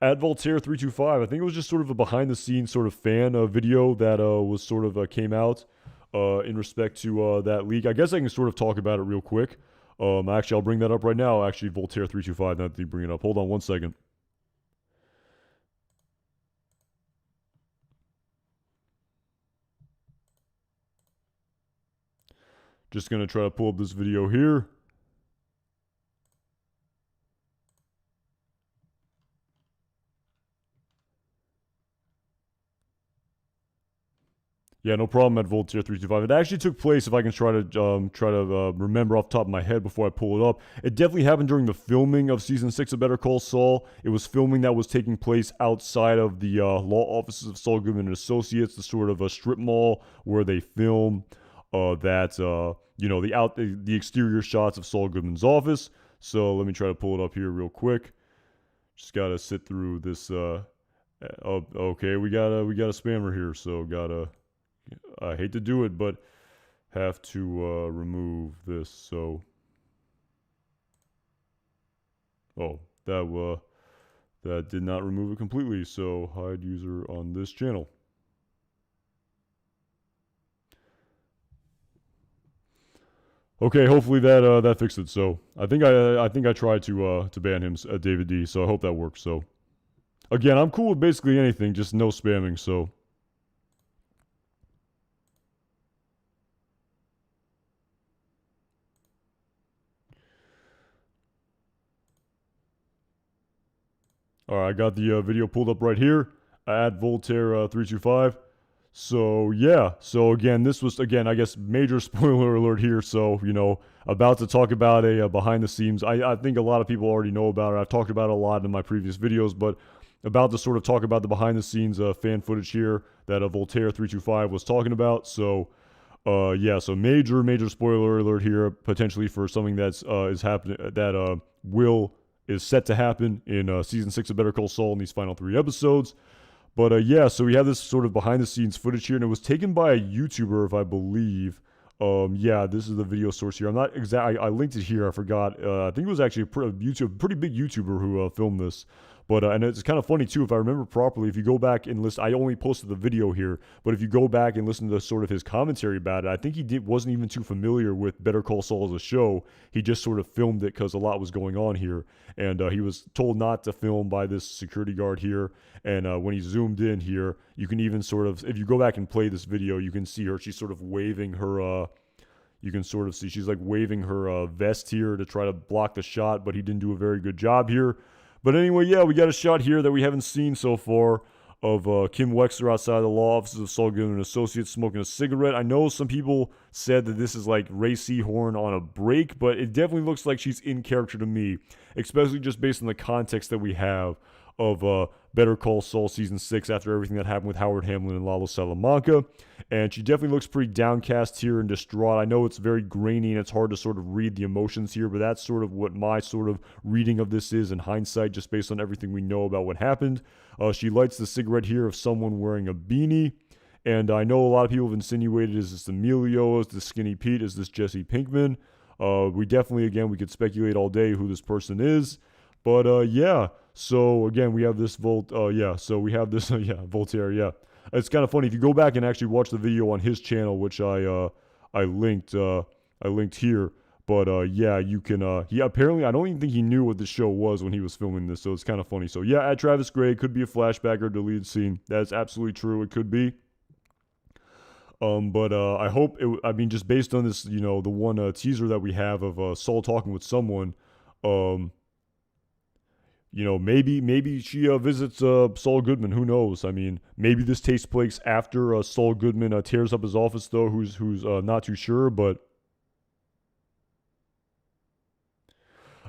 at Voltaire325, I think it was just sort of a behind the scenes sort of fan video that was sort of came out in respect to that leak. I guess I can sort of talk about it real quick. Actually, I'll bring that up right now. Actually, Voltaire325, now that you bring it up. Hold on one second. Just going to try to pull up this video here. Yeah, no problem at Voltaire 325. It actually took place, if I can try to remember off the top of my head before I pull it up. It definitely happened during the filming of season 6 of Better Call Saul. It was filming that was taking place outside of the law offices of Saul Goodman and Associates, the sort of a strip mall where they film the exterior shots of Saul Goodman's office. So let me try to pull it up here real quick. Just gotta sit through this. Okay, we got a spammer here, so gotta. I hate to do it, but have to remove this. So, oh, that did not remove it completely. So hide user on this channel. Okay, hopefully that fixed it. So I think I tried to ban him, David D. So I hope that works. So again, I'm cool with basically anything, just no spamming. So. All right, I got the video pulled up right here at Voltaire 325. So yeah, so again, this was I guess major spoiler alert here. So about to talk about a behind the scenes. I think a lot of people already know about it. I've talked about it a lot in my previous videos, but about to sort of talk about the behind the scenes fan footage here that Voltaire 325 was talking about. So yeah, so major spoiler alert here potentially for something that's is happening that is set to happen in season 6 of Better Call Saul in these final 3 episodes. But yeah, so we have this sort of behind the scenes footage here, and it was taken by a YouTuber, if I believe. Yeah, this is the video source here. I'm not exact. I linked it here. I forgot. I think it was actually a pretty big YouTuber who filmed this. But and it's kind of funny too, if I remember properly. If you go back and listen, I only posted the video here, but if you go back and listen to sort of his commentary about it, I think wasn't even too familiar with Better Call Saul as a show. He just sort of filmed it because a lot was going on here, and he was told not to film by this security guard here. And when he zoomed in here, you can even sort of, if you go back and play this video, you can see her. She's sort of waving her. You can sort of see she's like waving her vest here to try to block the shot, but he didn't do a very good job here. But anyway, yeah, we got a shot here that we haven't seen so far of Kim Wexler outside the law offices of Saul Goodman and Associates smoking a cigarette. I know some people said that this is like Ray Seahorn on a break, but it definitely looks like she's in character to me, especially just based on the context that we have of Better Call Saul Season 6 after everything that happened with Howard Hamlin and Lalo Salamanca. And she definitely looks pretty downcast here and distraught. I know it's very grainy and it's hard to sort of read the emotions here, but that's sort of what my sort of reading of this is in hindsight, just based on everything we know about what happened. She lights the cigarette here of someone wearing a beanie. And I know a lot of people have insinuated, is this Emilio, is this Skinny Pete, is this Jesse Pinkman? We definitely, again, we could speculate all day who this person is. But yeah, so again, we have this so we have this, Voltaire, yeah. It's kind of funny, if you go back and actually watch the video on his channel, which I linked here. But yeah, you can, he apparently, I don't even think he knew what the show was when he was filming this, so it's kind of funny. So yeah, at Travis Gray, could be a flashback or deleted scene. That's absolutely true, it could be. But I hope I mean, just based on this, the one teaser that we have of Saul talking with someone, maybe she visits Saul Goodman. Who knows? I mean, maybe this takes place after Saul Goodman tears up his office, though. Who's not too sure, but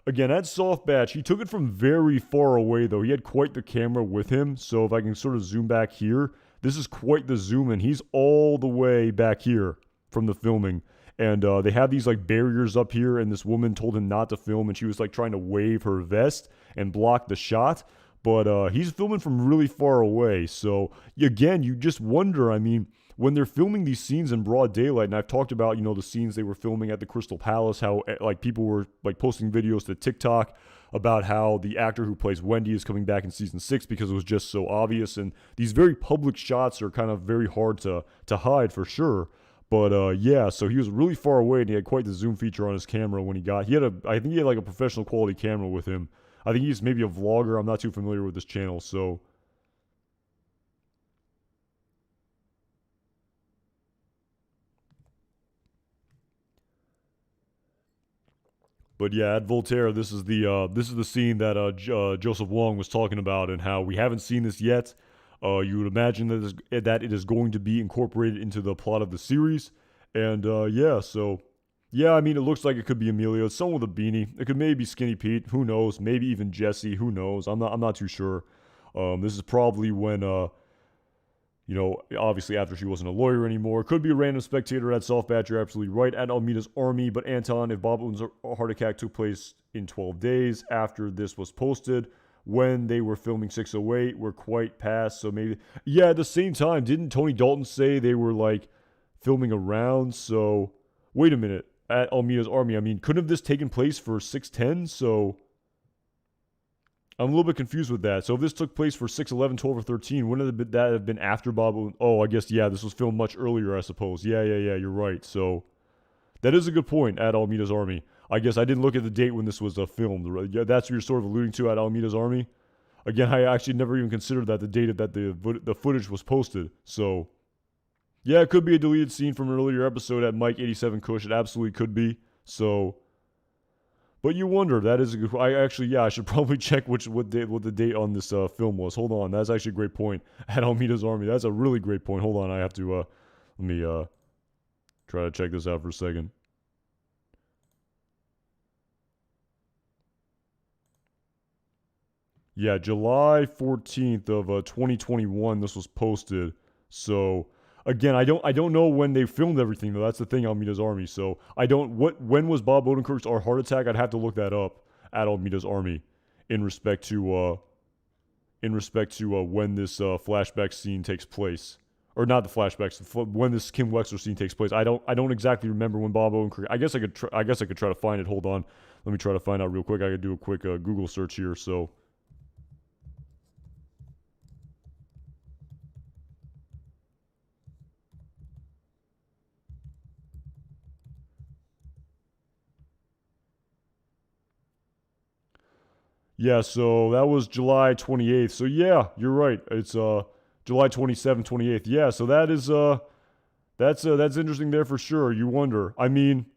again, at Soft Batch, he took it from very far away, though. He had quite the camera with him. So if I can sort of zoom back here, this is quite the zoom in. He's all the way back here from the filming. And they have these like barriers up here, and this woman told him not to film, and she was like trying to wave her vest and block the shot. But he's filming from really far away. So again, you just wonder, I mean, when they're filming these scenes in broad daylight, and I've talked about, the scenes they were filming at the Crystal Palace, how like people were like posting videos to TikTok about how the actor who plays Wendy is coming back in season 6 because it was just so obvious. And these very public shots are kind of very hard to hide for sure. But yeah, so he was really far away, and he had quite the zoom feature on his camera when I think he had like a professional quality camera with him. I think he's maybe a vlogger. I'm not too familiar with this channel, so. But yeah, at Voltaire, this is the scene that Joseph Wong was talking about, and how we haven't seen this yet. You would imagine that it is going to be incorporated into the plot of the series. And yeah, so yeah, I mean, it looks like it could be Emilio. It's someone with a beanie. It could maybe be Skinny Pete. Who knows? Maybe even Jesse. Who knows? I'm not too sure. This is probably when obviously after she wasn't a lawyer anymore. Could be a random spectator at Soft Batch. You're absolutely right. At Almeida's army. But Anton, if Bob Oden's heart attack took place in 12 days after this was posted, when they were filming 608, we're quite past. So maybe, yeah, at the same time, didn't Tony Dalton say they were like filming around? So wait a minute. At Almeida's army, I mean, couldn't have this taken place for 610? So I'm a little bit confused with that. So if this took place for 611, 12, or 13, wouldn't that have been after Bob Oden? Oh, I guess, yeah, this was filmed much earlier, I suppose. Yeah, you're right. So that is a good point at Almeida's army. I guess I didn't look at the date when this was filmed. Yeah, that's what you're sort of alluding to at Almeida's army. Again, I actually never even considered that the date that the footage was posted. So yeah, it could be a deleted scene from an earlier episode at Mike 87 Kush. It absolutely could be. So, but you wonder. That is a good. I should probably check what the date on this film was. Hold on, that's actually a great point. At Almeida's army, that's a really great point. Hold on, I have to let me try to check this out for a second. Yeah, July 14th of 2021. This was posted. So again, I don't know when they filmed everything though. That's the thing, Almeida's army. So I don't when was Bob Odenkirk's heart attack? I'd have to look that up at Almeida's army in respect to when this flashback scene takes place. Or not the flashbacks, when this Kim Wexler scene takes place. I don't exactly remember when Bob Odenkirk. I guess I could try to find it. Hold on. Let me try to find out real quick. I could do a quick Google search here. So yeah, so that was July 28th. So yeah, you're right. It's July 27th, 28th. Yeah, so that is that's interesting there for sure. You wonder. I mean,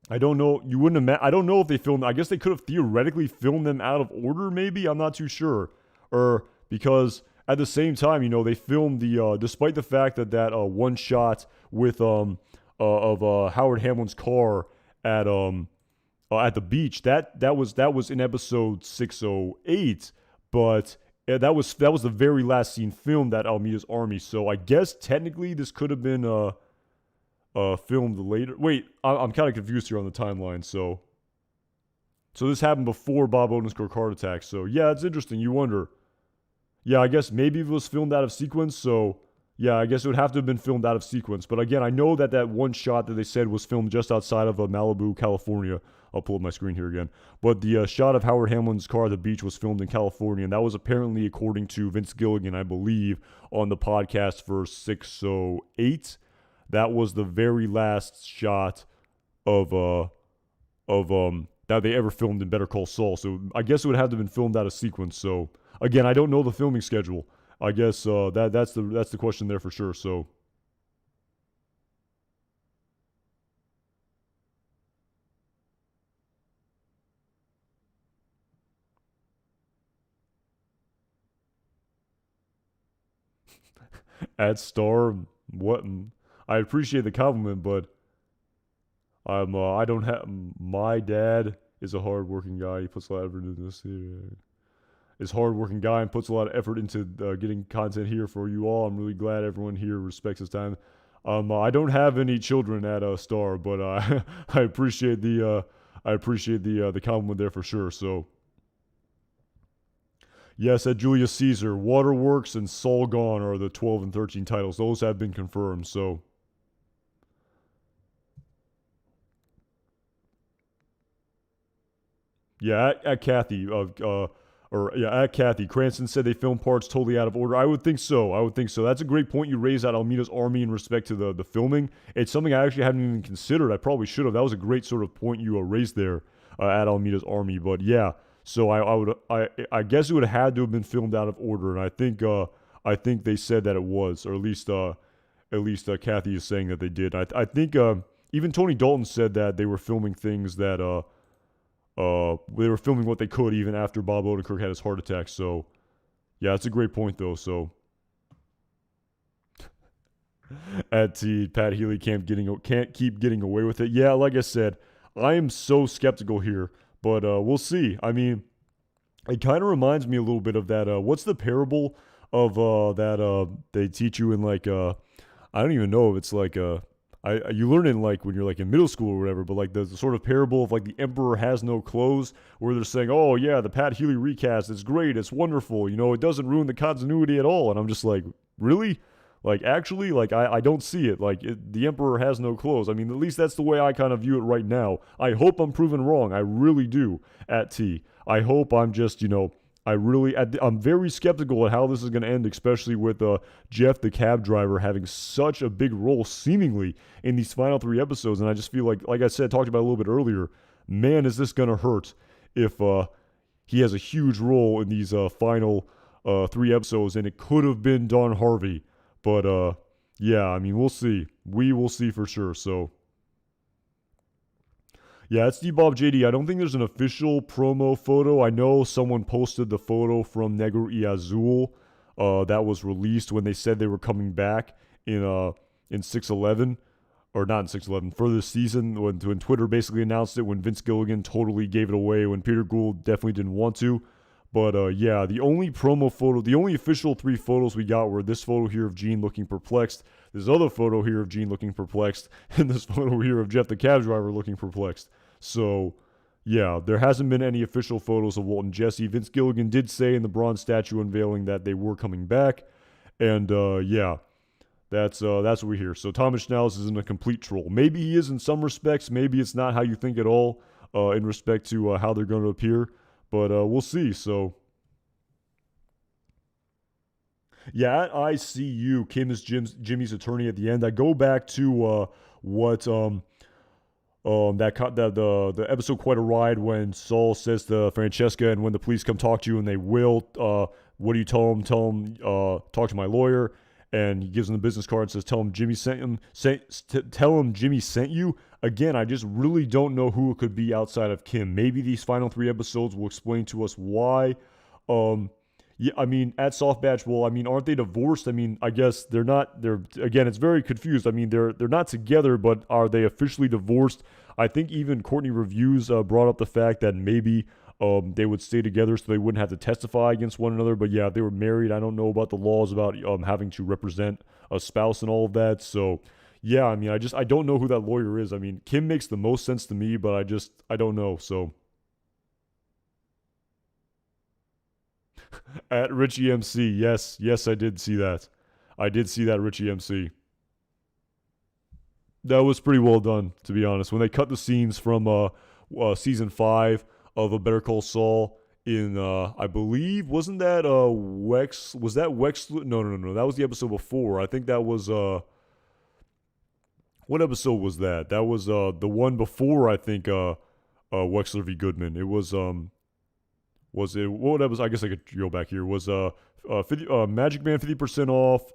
I don't know. You wouldn't I don't know if they filmed. I guess they could have theoretically filmed them out of order maybe. I'm not too sure. Or because at the same time, they filmed the despite the fact that one shot with of Howard Hamlin's car at at the beach. That was in episode 608, but that was the very last scene filmed at Almeida's army. So I guess technically this could have been filmed later. Wait, I'm kind of confused here on the timeline. So this happened before Bob Odenkirk's heart attack. So yeah, it's interesting. You wonder. Yeah, I guess maybe it was filmed out of sequence. So yeah, I guess it would have to have been filmed out of sequence. But again, I know that one shot that they said was filmed just outside of Malibu, California. I'll pull up my screen here again. But the shot of Howard Hamlin's car at the beach was filmed in California, and that was apparently, according to Vince Gilligan, I believe, on the podcast for 608. That was the very last shot of that they ever filmed in Better Call Saul. So I guess it would have to have been filmed out of sequence. So again, I don't know the filming schedule. I guess that's the question there for sure. So at Star, what? I appreciate the compliment, but I don't have. My dad is a hardworking guy. He puts a lot of effort into this. Is hardworking guy and puts a lot of effort into getting content here for you all. I'm really glad everyone here respects his time. I don't have any children at Star, but I appreciate the compliment there for sure. So yes, at Julius Caesar, Waterworks and Saul Gone are the 12 and 13 titles. Those have been confirmed. So yeah, at Kathy, at Kathy, Cranston said they filmed parts totally out of order. I would think so. That's a great point you raised at Almeida's army in respect to the filming. It's something I actually hadn't even considered. I probably should have. That was a great sort of point you raised there at Almeida's army. But yeah, so I guess it would have had to have been filmed out of order, and I think they said that it was, or at least Kathy is saying that they did. I think even Tony Dalton said that they were filming things that they were filming what they could even after Bob Odenkirk had his heart attack. So yeah, that's a great point though. So At T, Pat Healy can't keep getting away with it. Yeah, like I said, I am so skeptical here, but we'll see. I mean, it kind of reminds me a little bit of that. What's the parable of that they teach you in like I don't even know if it's like you learn it in like when you're like in middle school or whatever, but like the sort of parable of like the emperor has no clothes, where they're saying, oh yeah, the Pat Healy recast, it's great, it's wonderful, you know, it doesn't ruin the continuity at all, and I'm just like, really? Like actually, like I don't see it. Like the emperor has no clothes. I mean, at least that's the way I kind of view it right now. I hope I'm proven wrong. I really do at T. I hope I'm just, you know, I'm very skeptical at how this is going to end, especially with Jeff, the cab driver, having such a big role seemingly in these final 3 episodes. And I just feel like I said, talked about a little bit earlier, man, is this going to hurt if he has a huge role in these final 3 episodes, and it could have been Don Harvey. But yeah, I mean, we'll see. We will see for sure. So yeah, it's D-Bob JD. I don't think there's an official promo photo. I know someone posted the photo from Negro y Azul that was released when they said they were coming back in 611, or not in 611, for this season, when Twitter basically announced it, when Vince Gilligan totally gave it away, when Peter Gould definitely didn't want to. But yeah, the only promo photo, the only official 3 photos we got were this photo here of Gene looking perplexed, this other photo here of Gene looking perplexed, and this photo here of Jeff the cab driver looking perplexed. So yeah, there hasn't been any official photos of Walt and Jesse. Vince Gilligan did say in the bronze statue unveiling that they were coming back, and yeah, that's what we hear. So Thomas Schnauz isn't a complete troll. Maybe he is in some respects. Maybe it's not how you think at all in respect to how they're going to appear. But we'll see. So, yeah, at ICU, Kim is Jimmy's attorney at the end. I go back to what the episode Quite a Ride, when Saul says to Francesca, and when the police come talk to you, and they will, what do you tell them? Tell them talk to my lawyer. And he gives him the business card and says, tell him Jimmy sent him. Tell him Jimmy sent you. Again, I just really don't know who it could be outside of Kim. Maybe these final 3 episodes will explain to us why. Yeah, I mean, at Soft Batch, well, I mean, aren't they divorced? I mean, I guess they're not. They're, again, it's very confused. I mean, they're not together, but are they officially divorced? I think even Courtney Reviews brought up the fact that maybe they would stay together so they wouldn't have to testify against one another. But yeah, they were married. I don't know about the laws about having to represent a spouse and all of that. So yeah, I mean, I don't know who that lawyer is. I mean, Kim makes the most sense to me, but I don't know. So at Richie MC, yes, I did see that. I did see that, Richie MC. That was pretty well done, to be honest. When they cut the scenes from season 5 of A Better Call Saul in I believe, wasn't that Wex? Was that Wex? No. That was the episode before. I think that was what episode was that? That was the one before, I think, Wexler v. Goodman. It was it, what episode? I guess I could go back here. Was 50, Magic Man 50% off?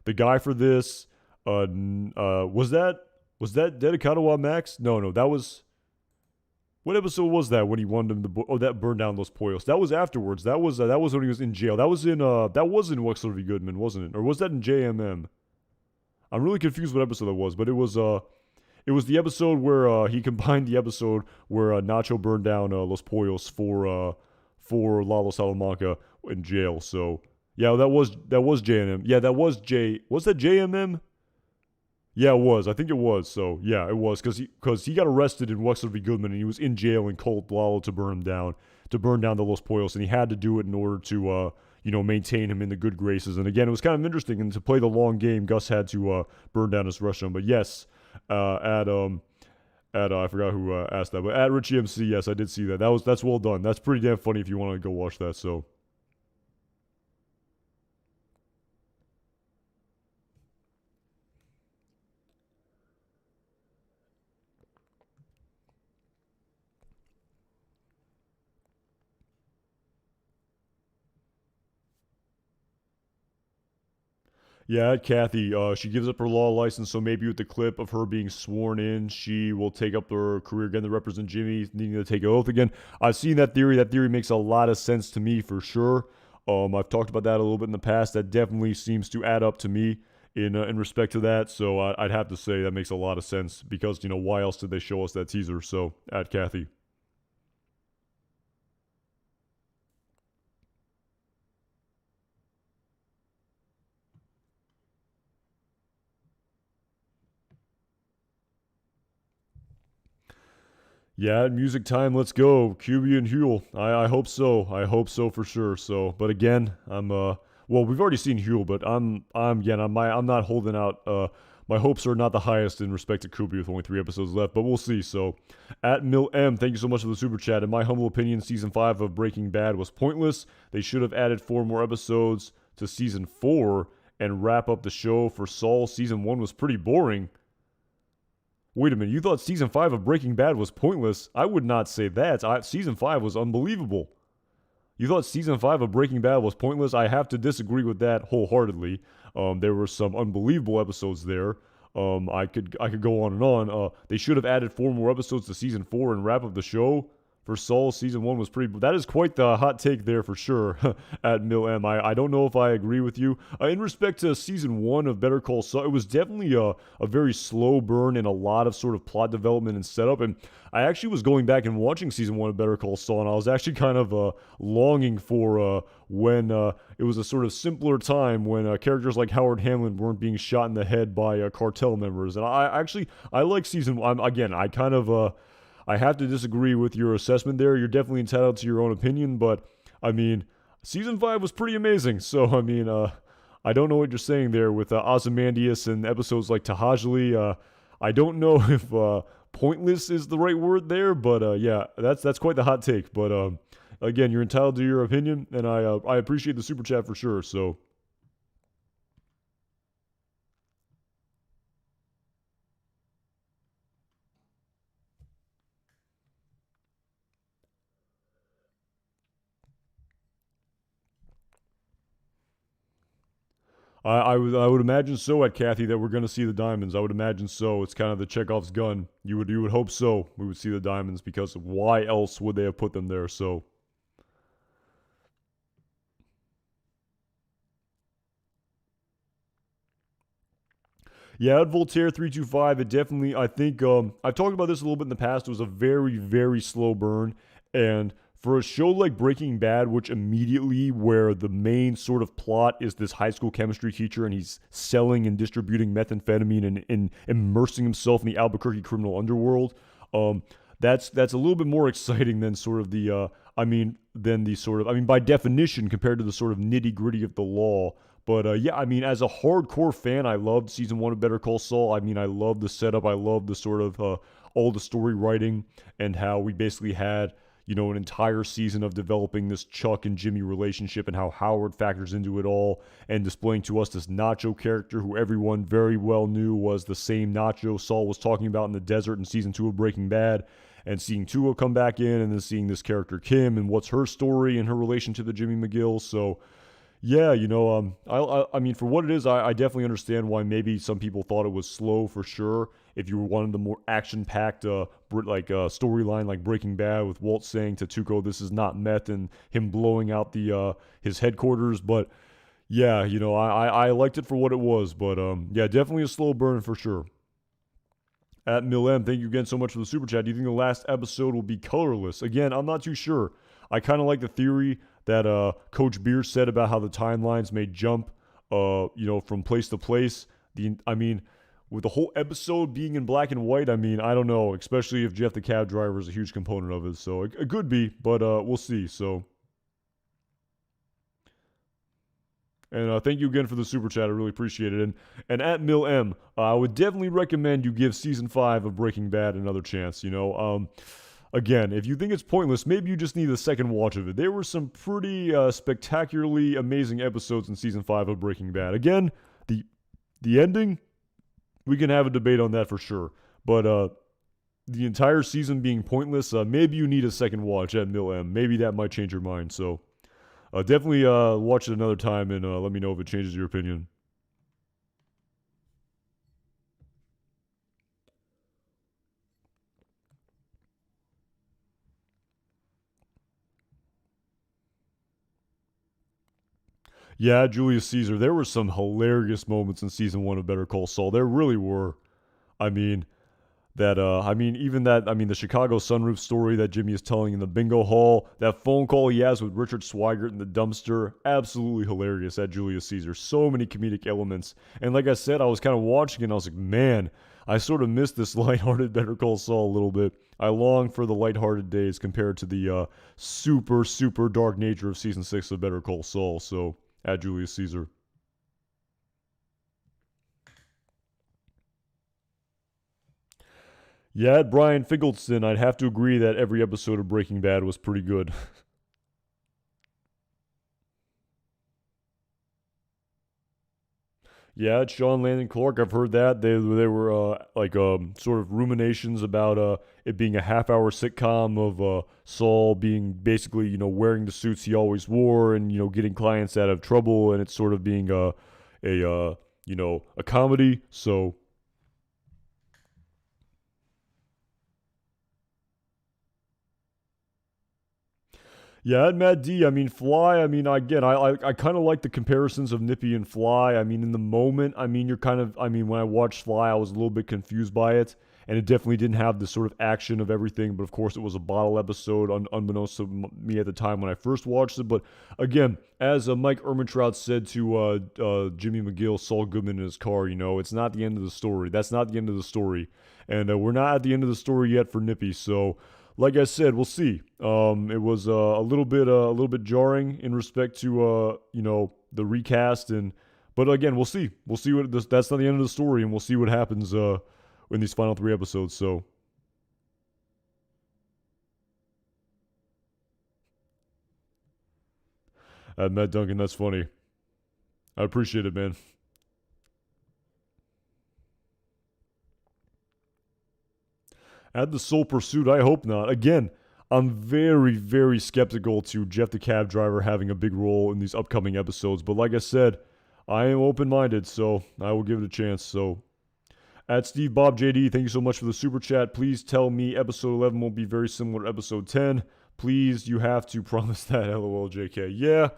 The guy for this. Was that Dedicado on Max? No, that was, what episode was that when he wanted him to? That burned down Los Pollos. That was afterwards. That was when he was in jail. That was in Wexler v. Goodman, wasn't it? Or was that in JMM? I'm really confused what episode that was, but it was the episode where he combined the episode where Nacho burned down Los Pollos for Lalo Salamanca in jail. So yeah, that was JMM. Yeah, that was Was that JMM? Yeah, it was. I think it was. So yeah, it was because he got arrested in Wexler v. Goodman, and he was in jail and called Lalo to burn down the Los Pollos, and he had to do it in order to maintain him in the good graces. And again, it was kind of interesting, and to play the long game, Gus had to burn down his restaurant. But yes, I forgot who asked that, but at Richie MC, yes, I did see that. That's well done. That's pretty damn funny if you want to go watch that. So. Yeah, Kathy, she gives up her law license, so maybe with the clip of her being sworn in, she will take up her career again to represent Jimmy, needing to take an oath again. I've seen that theory. That theory makes a lot of sense to me for sure. I've talked about that a little bit in the past. That definitely seems to add up to me in respect to that. So I'd have to say that makes a lot of sense because why else did they show us that teaser? So at Kathy. Yeah, music time. Let's go, QB and Huel. I hope so. I hope so for sure. So, but again, well, we've already seen Huel, but I'm again, I'm not holding out. My hopes are not the highest in respect to Kubi with only 3 episodes left, but we'll see. So, at Mill M, thank you so much for the super chat. In my humble opinion, season 5 of Breaking Bad was pointless. They should have added 4 more episodes to season 4 and wrap up the show. For Saul, season 1 was pretty boring. Wait a minute, you thought season 5 of Breaking Bad was pointless? I would not say that. Season 5 was unbelievable. You thought season 5 of Breaking Bad was pointless? I have to disagree with that wholeheartedly. There were some unbelievable episodes there. I could go on and on. They should have added 4 more episodes to season 4 and wrap up the show. For Saul, season 1 was pretty. That is quite the hot take there for sure. At Mill M, I don't know if I agree with you. In respect to season 1 of Better Call Saul, it was definitely a very slow burn and a lot of sort of plot development and setup. And I actually was going back and watching season 1 of Better Call Saul, and I was actually kind of longing for when it was a sort of simpler time when characters like Howard Hamlin weren't being shot in the head by cartel members. And I like season 1. Again, I have to disagree with your assessment there. You're definitely entitled to your own opinion, but I mean, season 5 was pretty amazing. So I mean, I don't know what you're saying there with Ozymandias and episodes like Tahajli. I don't know if pointless is the right word there, but yeah, that's quite the hot take. But again, you're entitled to your opinion, and I appreciate the super chat for sure. So. I would imagine so at Kathy that we're going to see the diamonds. I would imagine so. It's kind of the Chekhov's gun. You would hope so. We would see the diamonds because why else would they have put them there? So yeah, at Voltaire 325, it definitely. I think I've talked about this a little bit in the past. It was a very very slow burn, and for a show like Breaking Bad, which immediately where the main sort of plot is this high school chemistry teacher and he's selling and distributing methamphetamine and immersing himself in the Albuquerque criminal underworld. Um, that's a little bit more exciting than sort of by definition compared to the sort of nitty gritty of the law. But yeah, I mean, as a hardcore fan, I loved season 1 of Better Call Saul. I mean, I love the setup. I love the sort of all the story writing and how we basically had an entire season of developing this Chuck and Jimmy relationship and how Howard factors into it all and displaying to us this Nacho character who everyone very well knew was the same Nacho Saul was talking about in the desert in season 2 of Breaking Bad. And seeing Tua come back in and then seeing this character Kim and what's her story and her relation to the Jimmy McGill. So yeah, I mean, for what it is, I definitely understand why maybe some people thought it was slow for sure. If you wanted the more action-packed, storyline like Breaking Bad with Walt saying to Tuco, "This is not meth," and him blowing out the his headquarters, but yeah, I liked it for what it was, but yeah, definitely a slow burn for sure. At Milem, thank you again so much for the super chat. Do you think the last episode will be colorless? Again, I'm not too sure. I kind of like the theory that Coach Beer said about how the timelines may jump, from place to place. I mean, with the whole episode being in black and white, I mean, I don't know, especially if Jeff the cab driver is a huge component of it. So it could be, but we'll see. So. And thank you again for the super chat. I really appreciate it. And at Mill M, I would definitely recommend you give season 5 of Breaking Bad another chance. Again, if you think it's pointless, maybe you just need a second watch of it. There were some pretty spectacularly amazing episodes in season 5 of Breaking Bad. Again, the ending, we can have a debate on that for sure. But the entire season being pointless, maybe you need a second watch at Mill M. Maybe that might change your mind. So. Definitely watch it another time and let me know if it changes your opinion. Yeah, Julius Caesar. There were some hilarious moments in season one of Better Call Saul. There really were. I mean, even that, the Chicago sunroof story that Jimmy is telling in the bingo hall, that phone call he has with Richard Swigert in the dumpster, absolutely hilarious at Julius Caesar. So many comedic elements. And like I said, I was kind of watching it and I was like, man, I sort of missed this lighthearted Better Call Saul a little bit. I long for the lighthearted days compared to the super, super dark nature of season 6 of Better Call Saul. So, at Julius Caesar. Yeah, at Brian Finkelstein, I'd have to agree that every episode of Breaking Bad was pretty good. Yeah, it's Sean Landon Clark. I've heard that they were sort of ruminations about it being a half-hour sitcom of Saul being basically wearing the suits he always wore and getting clients out of trouble, and it's sort of being a comedy. So yeah, and Matt D. Fly. I kind of like the comparisons of Nippy and Fly. In the moment, you're kind of. When I watched Fly, I was a little bit confused by it, and it definitely didn't have the sort of action of everything. But of course, it was a bottle episode, unbeknownst to me at the time when I first watched it. But again, as Mike Ehrmantraut said to Jimmy McGill, Saul Goodman in his car, it's not the end of the story. That's not the end of the story, and we're not at the end of the story yet for Nippy. So like I said, we'll see. It was a little bit jarring in respect to the recast, but again, we'll see. We'll see what that's not the end of the story, and we'll see what happens in these final 3 episodes. So, Matt Duncan, that's funny. I appreciate it, man. At the sole pursuit, I hope not. Again, I'm very, very skeptical to Jeff the cab driver having a big role in these upcoming episodes. But like I said, I am open minded, so I will give it a chance. So, at Steve Bob JD, thank you so much for the super chat. Please tell me episode 11 won't be very similar to episode 10. Please, you have to promise that. LOL, JK. Yeah,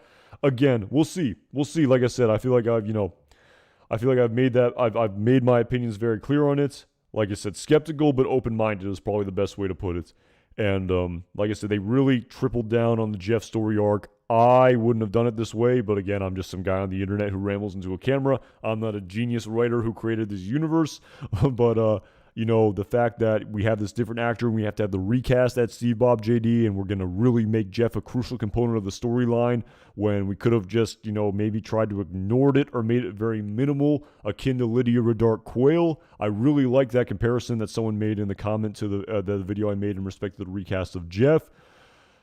again, we'll see. We'll see. Like I said, I feel like I've made my opinions very clear on it. Like I said, skeptical but open-minded is probably the best way to put it. And like I said, they really tripled down on the Jeff story arc. I wouldn't have done it this way, but again, I'm just some guy on the internet who rambles into a camera. I'm not a genius writer who created this universe, but the fact that we have this different actor and we have to have the recast at Steve Bob JD, and we're going to really make Jeff a crucial component of the storyline when we could have just, maybe tried to ignore it or made it very minimal, akin to Lydia Redark Quayle. I really like that comparison that someone made in the comment to the video I made in respect to the recast of Jeff.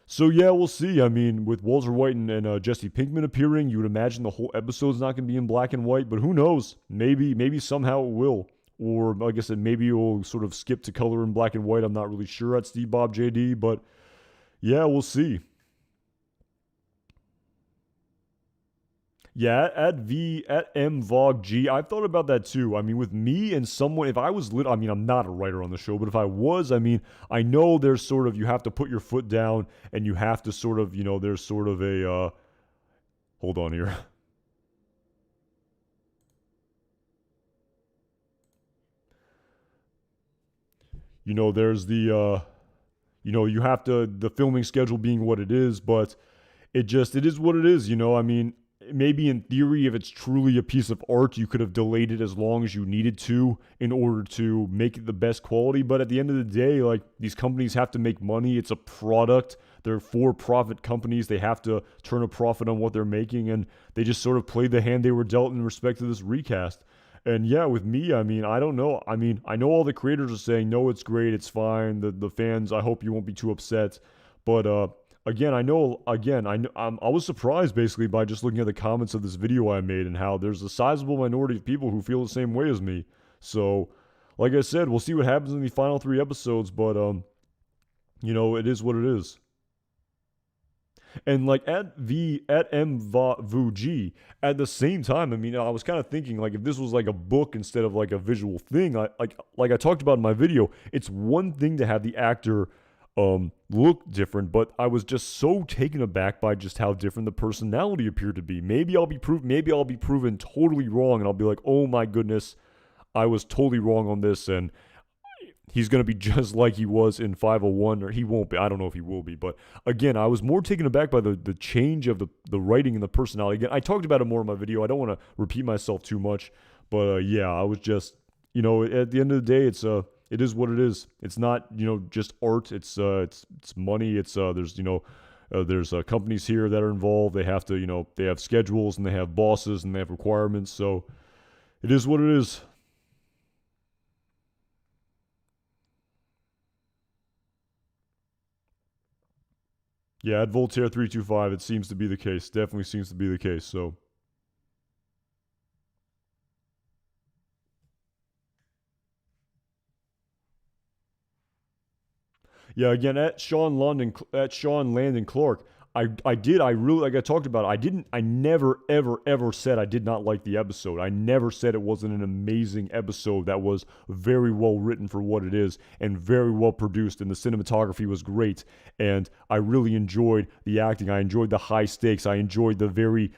So yeah, we'll see. With Walter White and Jesse Pinkman appearing, you would imagine the whole episode's not going to be in black and white, but who knows? Maybe somehow it will. Or, like I said, maybe it will sort of skip to color in black and white. I'm not really sure at Steve Bob JD, but yeah, we'll see. Yeah, at MVOG, I've thought about that too. With me and someone, if I was I'm not a writer on the show, but if I was, I know there's sort of, you have to put your foot down and you have to sort of, there's sort of hold on here. There's you have to, the filming schedule being what it is, but it is what it is, maybe in theory, if it's truly a piece of art, you could have delayed it as long as you needed to in order to make it the best quality. But at the end of the day, like, these companies have to make money. It's a product. They're for-profit companies. They have to turn a profit on what they're making, and they just sort of played the hand they were dealt in respect to this recast. And yeah, with me, I don't know. I know all the creators are saying, no, it's great, it's fine. The fans, I hope you won't be too upset. But again, I was surprised basically by just looking at the comments of this video I made and how there's a sizable minority of people who feel the same way as me. So, like I said, we'll see what happens in the final 3 episodes, but it is what it is. And like at MVG, at the same time, I was kind of thinking, like, if this was like a book instead of like a visual thing, like I talked about in my video, it's one thing to have the actor look different, but I was just so taken aback by just how different the personality appeared to be. Maybe I'll be proven totally wrong, and I'll be like, oh my goodness, I was totally wrong on this, and he's going to be just like he was in 501, or he won't be. I don't know if he will be, but again, I was more taken aback by the change of the writing and the personality. Again, I talked about it more in my video. I don't want to repeat myself too much, but yeah, I was just, at the end of the day, it is what it is. It's not, just art. It's money. It's there's companies here that are involved. They have to, they have schedules and they have bosses and they have requirements. So it is what it is. Yeah, at Voltaire 325, it seems to be the case. Definitely seems to be the case. So yeah, again at Sean Landon Clark, I really, like I talked about, I never ever said I did not like the episode. I never said it wasn't an amazing episode that was very well written for what it is and very well produced, and the cinematography was great, and I really enjoyed the acting. I enjoyed the high stakes. I enjoyed the very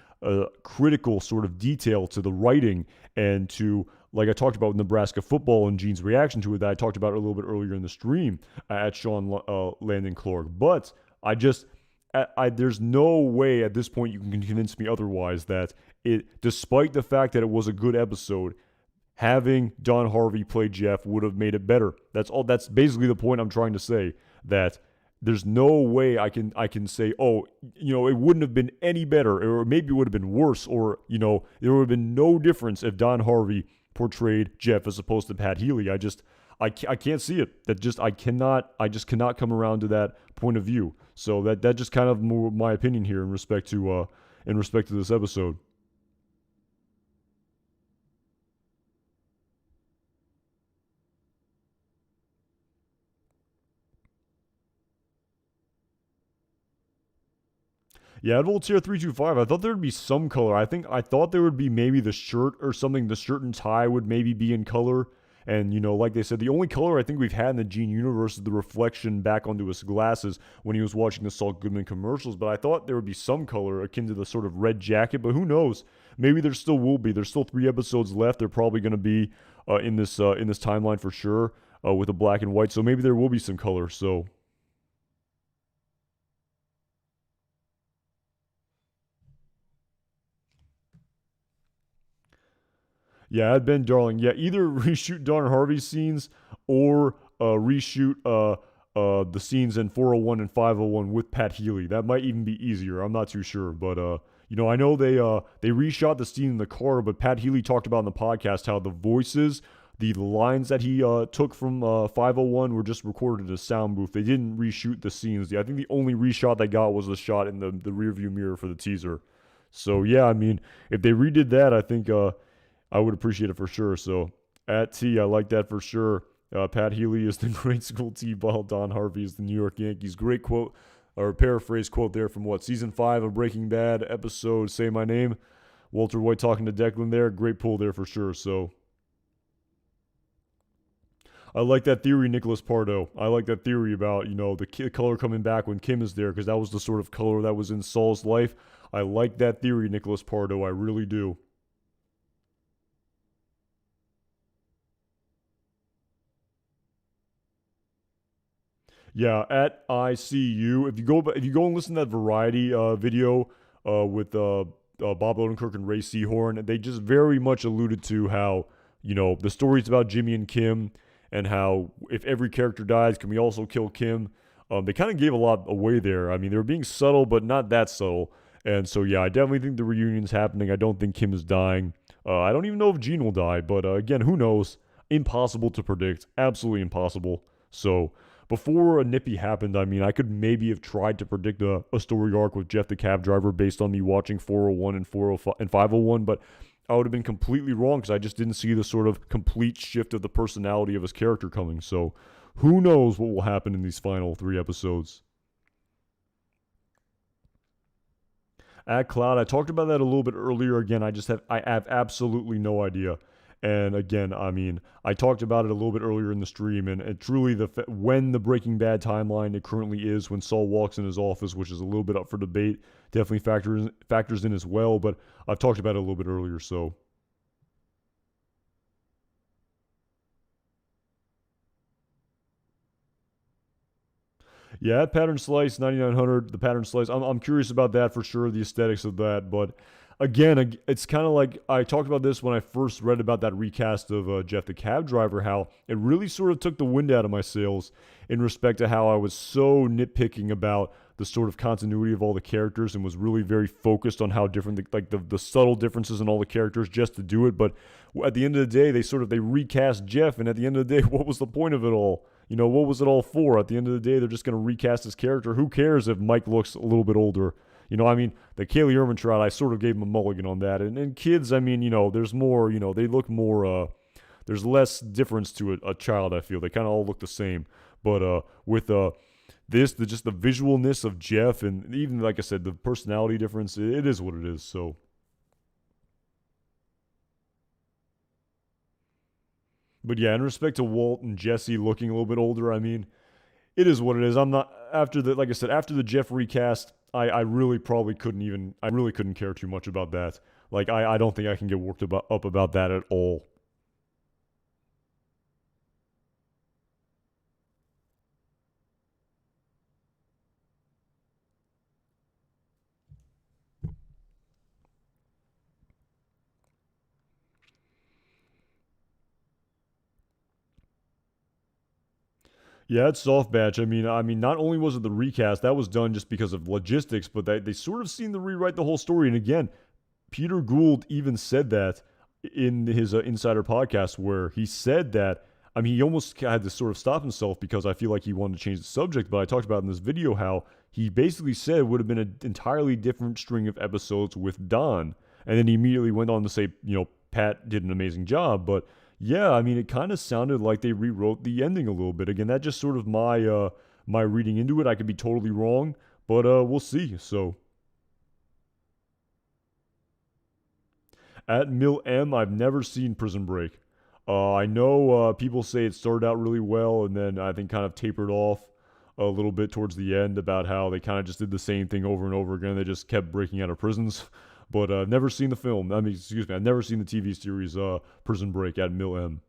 critical sort of detail to the writing and to, like I talked about with Nebraska football and Gene's reaction to it, that I talked about a little bit earlier in the stream at Sean Landon Clark. But there's no way at this point you can convince me otherwise that despite the fact that it was a good episode, having Don Harvey play Jeff would have made it better. That's all. That's basically the point I'm trying to say. That there's no way I can say, oh, it wouldn't have been any better, or maybe it would have been worse, or there would have been no difference if Don Harvey portrayed Jeff as opposed to Pat Healy. I can't see it. I just cannot come around to that point of view. So that just kind of more my opinion here in respect to this episode. Yeah, at Voltaire 325, I thought there would be some color. I thought there would be maybe the shirt or something. The shirt and tie would maybe be in color. And, like they said, the only color I think we've had in the Gene universe is the reflection back onto his glasses when he was watching the Saul Goodman commercials. But I thought there would be some color akin to the sort of red jacket. But who knows? Maybe there still will be. There's still 3 episodes left. They're probably going to be in this timeline for sure with a black and white. So maybe there will be some color. So yeah, I'd been darling. Yeah, either reshoot Don Harvey's scenes or reshoot the scenes in 401 and 501 with Pat Healy. That might even be easier. I'm not too sure, but I know they reshot the scene in the car, but Pat Healy talked about in the podcast how the voices, the lines that he took from 501 were just recorded in a sound booth. They didn't reshoot the scenes. I think the only reshot they got was the shot in the rearview mirror for the teaser. So yeah, I mean, if they redid that, I think I would appreciate it for sure. So at T, I like that for sure. Pat Healy is the grade school T-ball. Don Harvey is the New York Yankees. Great quote, or paraphrase quote there from season 5 of Breaking Bad, episode Say My Name. Walter White talking to Declan there. Great pull there for sure. So I like that theory, Nicholas Pardo. I like that theory about, the color coming back when Kim is there, because that was the sort of color that was in Saul's life. I like that theory, Nicholas Pardo. I really do. Yeah, at ICU. If you go and listen to that Variety video with Bob Odenkirk and Ray Seahorn, they just very much alluded to how the stories about Jimmy and Kim, and how if every character dies, can we also kill Kim? They kind of gave a lot away there. I mean, they were being subtle, but not that subtle. And so yeah, I definitely think the reunion's happening. I don't think Kim is dying. I don't even know if Gene will die, but again, who knows? Impossible to predict. Absolutely impossible. So before a Nippy happened, I mean, I could maybe have tried to predict a story arc with Jeff the cab driver based on me watching 401 and 405 and 501, but I would have been completely wrong because I just didn't see the sort of complete shift of the personality of his character coming. So who knows what will happen in these final 3 episodes. At Cloud, I talked about that a little bit earlier. Again, I have absolutely no idea. And again, I mean, I talked about it a little bit earlier in the stream, and truly, when the Breaking Bad timeline it currently is, when Saul walks in his office, which is a little bit up for debate, definitely factors in as well. But I've talked about it a little bit earlier, so. Yeah, pattern slice 9900, the pattern slice. I'm curious about that for sure, the aesthetics of that. But again, it's kind of like I talked about this when I first read about that recast of Jeff the Cab Driver, how it really sort of took the wind out of my sails in respect to how I was so nitpicking about the sort of continuity of all the characters and was really very focused on how different, the subtle differences in all the characters just to do it. But at the end of the day, they recast Jeff, and at the end of the day, what was the point of it all? What was it all for? At the end of the day, they're just going to recast his character. Who cares if Mike looks a little bit older? I mean, the Kaylee Ehrmantraut, I sort of gave him a mulligan on that. And kids, I mean, there's more, they look more, there's less difference to a child, I feel. They kind of all look the same. But with just the visualness of Jeff, and even, like I said, the personality difference, it is what it is, so. But yeah, in respect to Walt and Jesse looking a little bit older, I mean, it is what it is. I'm not like I said, after the Jeff recast, I really probably I really couldn't care too much about that. Like I don't think I can get up about that at all. Yeah, it's soft batch. I mean, not only was it the recast that was done just because of logistics, but they sort of seemed to rewrite the whole story. And again, Peter Gould even said that in his Insider podcast, where he said that. I mean, he almost had to sort of stop himself because I feel like he wanted to change the subject. But I talked about in this video how he basically said it would have been an entirely different string of episodes with Don, and then he immediately went on to say, Pat did an amazing job, but yeah, I mean, it kind of sounded like they rewrote the ending a little bit. Again, that's just sort of my reading into it. I could be totally wrong, but we'll see. So at Mill M, I've never seen Prison Break. I know people say it started out really well and then I think kind of tapered off a little bit towards the end about how they kind of just did the same thing over and over again. They just kept breaking out of prisons. But I've never seen the film. I mean, excuse me, I've never seen the TV series Prison Break at Mill M.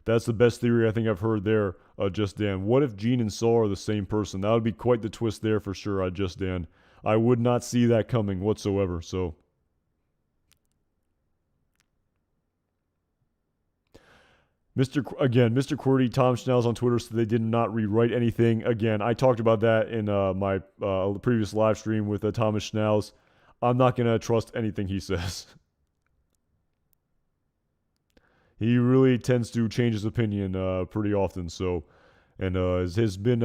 That's the best theory I think I've heard there, Just Dan. What if Gene and Saul are the same person? That would be quite the twist there for sure, Just Dan. I would not see that coming whatsoever. So, Mr. QWERTY, Tom Schnell's on Twitter, so they did not rewrite anything. Again, I talked about that in my previous live stream with Thomas Schnell's. I'm not going to trust anything he says. He really tends to change his opinion pretty often, so, and has been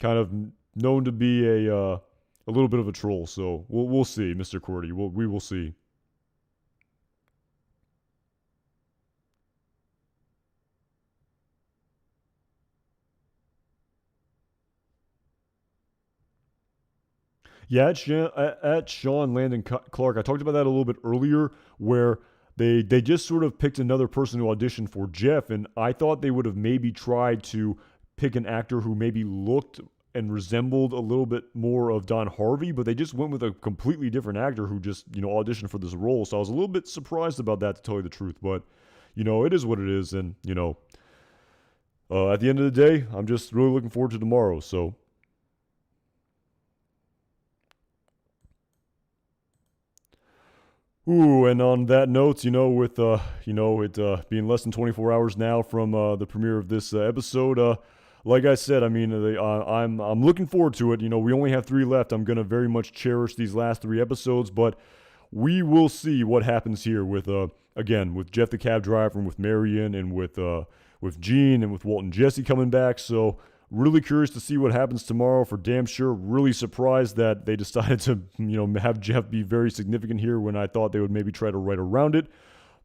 kind of known to be a little bit of a troll. So we'll see, Mr. QWERTY. We will see. Yeah, at Sean Landon Clark, I talked about that a little bit earlier, where they just sort of picked another person to audition for Jeff, and I thought they would have maybe tried to pick an actor who maybe looked and resembled a little bit more of Don Harvey, but they just went with a completely different actor who just auditioned for this role. So I was a little bit surprised about that, to tell you the truth, but it is what it is, and at the end of the day, I'm just really looking forward to tomorrow. So. Ooh, and on that note, with it being less than 24 hours now from the premiere of this episode, like I said, I mean, I'm looking forward to it. We only have 3 left. I'm gonna very much cherish these last 3 episodes, but we will see what happens here with again with Jeff the Cab Driver and with Marion and with Gene and with Walt and Jesse coming back. So really curious to see what happens tomorrow. For damn sure, really surprised that they decided to, have Jeff be very significant here when I thought they would maybe try to write around it.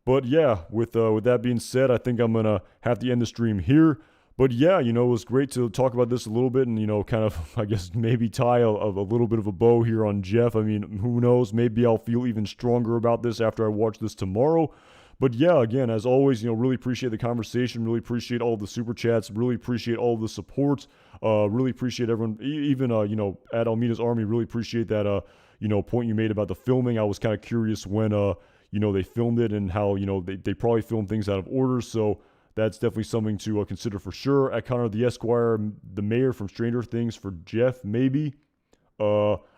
But yeah, with that being said, I think I'm gonna have to end the stream here. But yeah, it was great to talk about this a little bit and, kind of, I guess, maybe tie a little bit of a bow here on Jeff. I mean, who knows? Maybe I'll feel even stronger about this after I watch this tomorrow. But yeah, again, as always, really appreciate the conversation, really appreciate all the super chats, really appreciate all the support, really appreciate everyone, even, at Almeida's Army, really appreciate that, point you made about the filming. I was kind of curious when, they filmed it and how, they probably filmed things out of order. So that's definitely something to consider for sure. At Connor the Esquire, the mayor from Stranger Things for Jeff, maybe.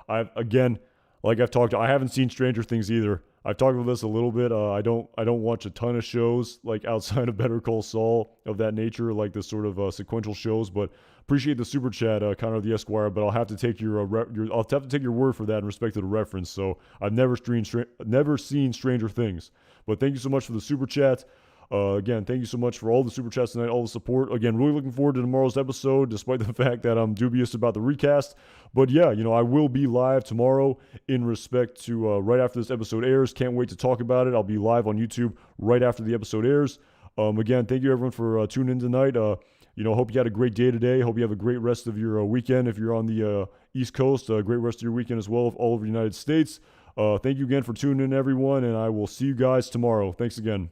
Again, like I've talked, I haven't seen Stranger Things either. I've talked about this a little bit. I don't watch a ton of shows like outside of Better Call Saul of that nature, like the sort of sequential shows. But appreciate the super chat, Connor the Esquire. But I'll have to take I'll have to take your word for that in respect to the reference. So I've never seen Stranger Things. But thank you so much for the super chat. Again, thank you so much for all the super chats tonight, all the support. Again, really looking forward to tomorrow's episode, despite the fact that I'm dubious about the recast. But yeah, I will be live tomorrow in respect to right after this episode airs. Can't wait to talk about it. I'll be live on YouTube right after the episode airs. Again, thank you everyone for tuning in tonight. Hope you had a great day today. Hope you have a great rest of your weekend. If you're on the East Coast, great rest of your weekend as well, all over the United States. Thank you again for tuning in, everyone, and I will see you guys tomorrow. Thanks again.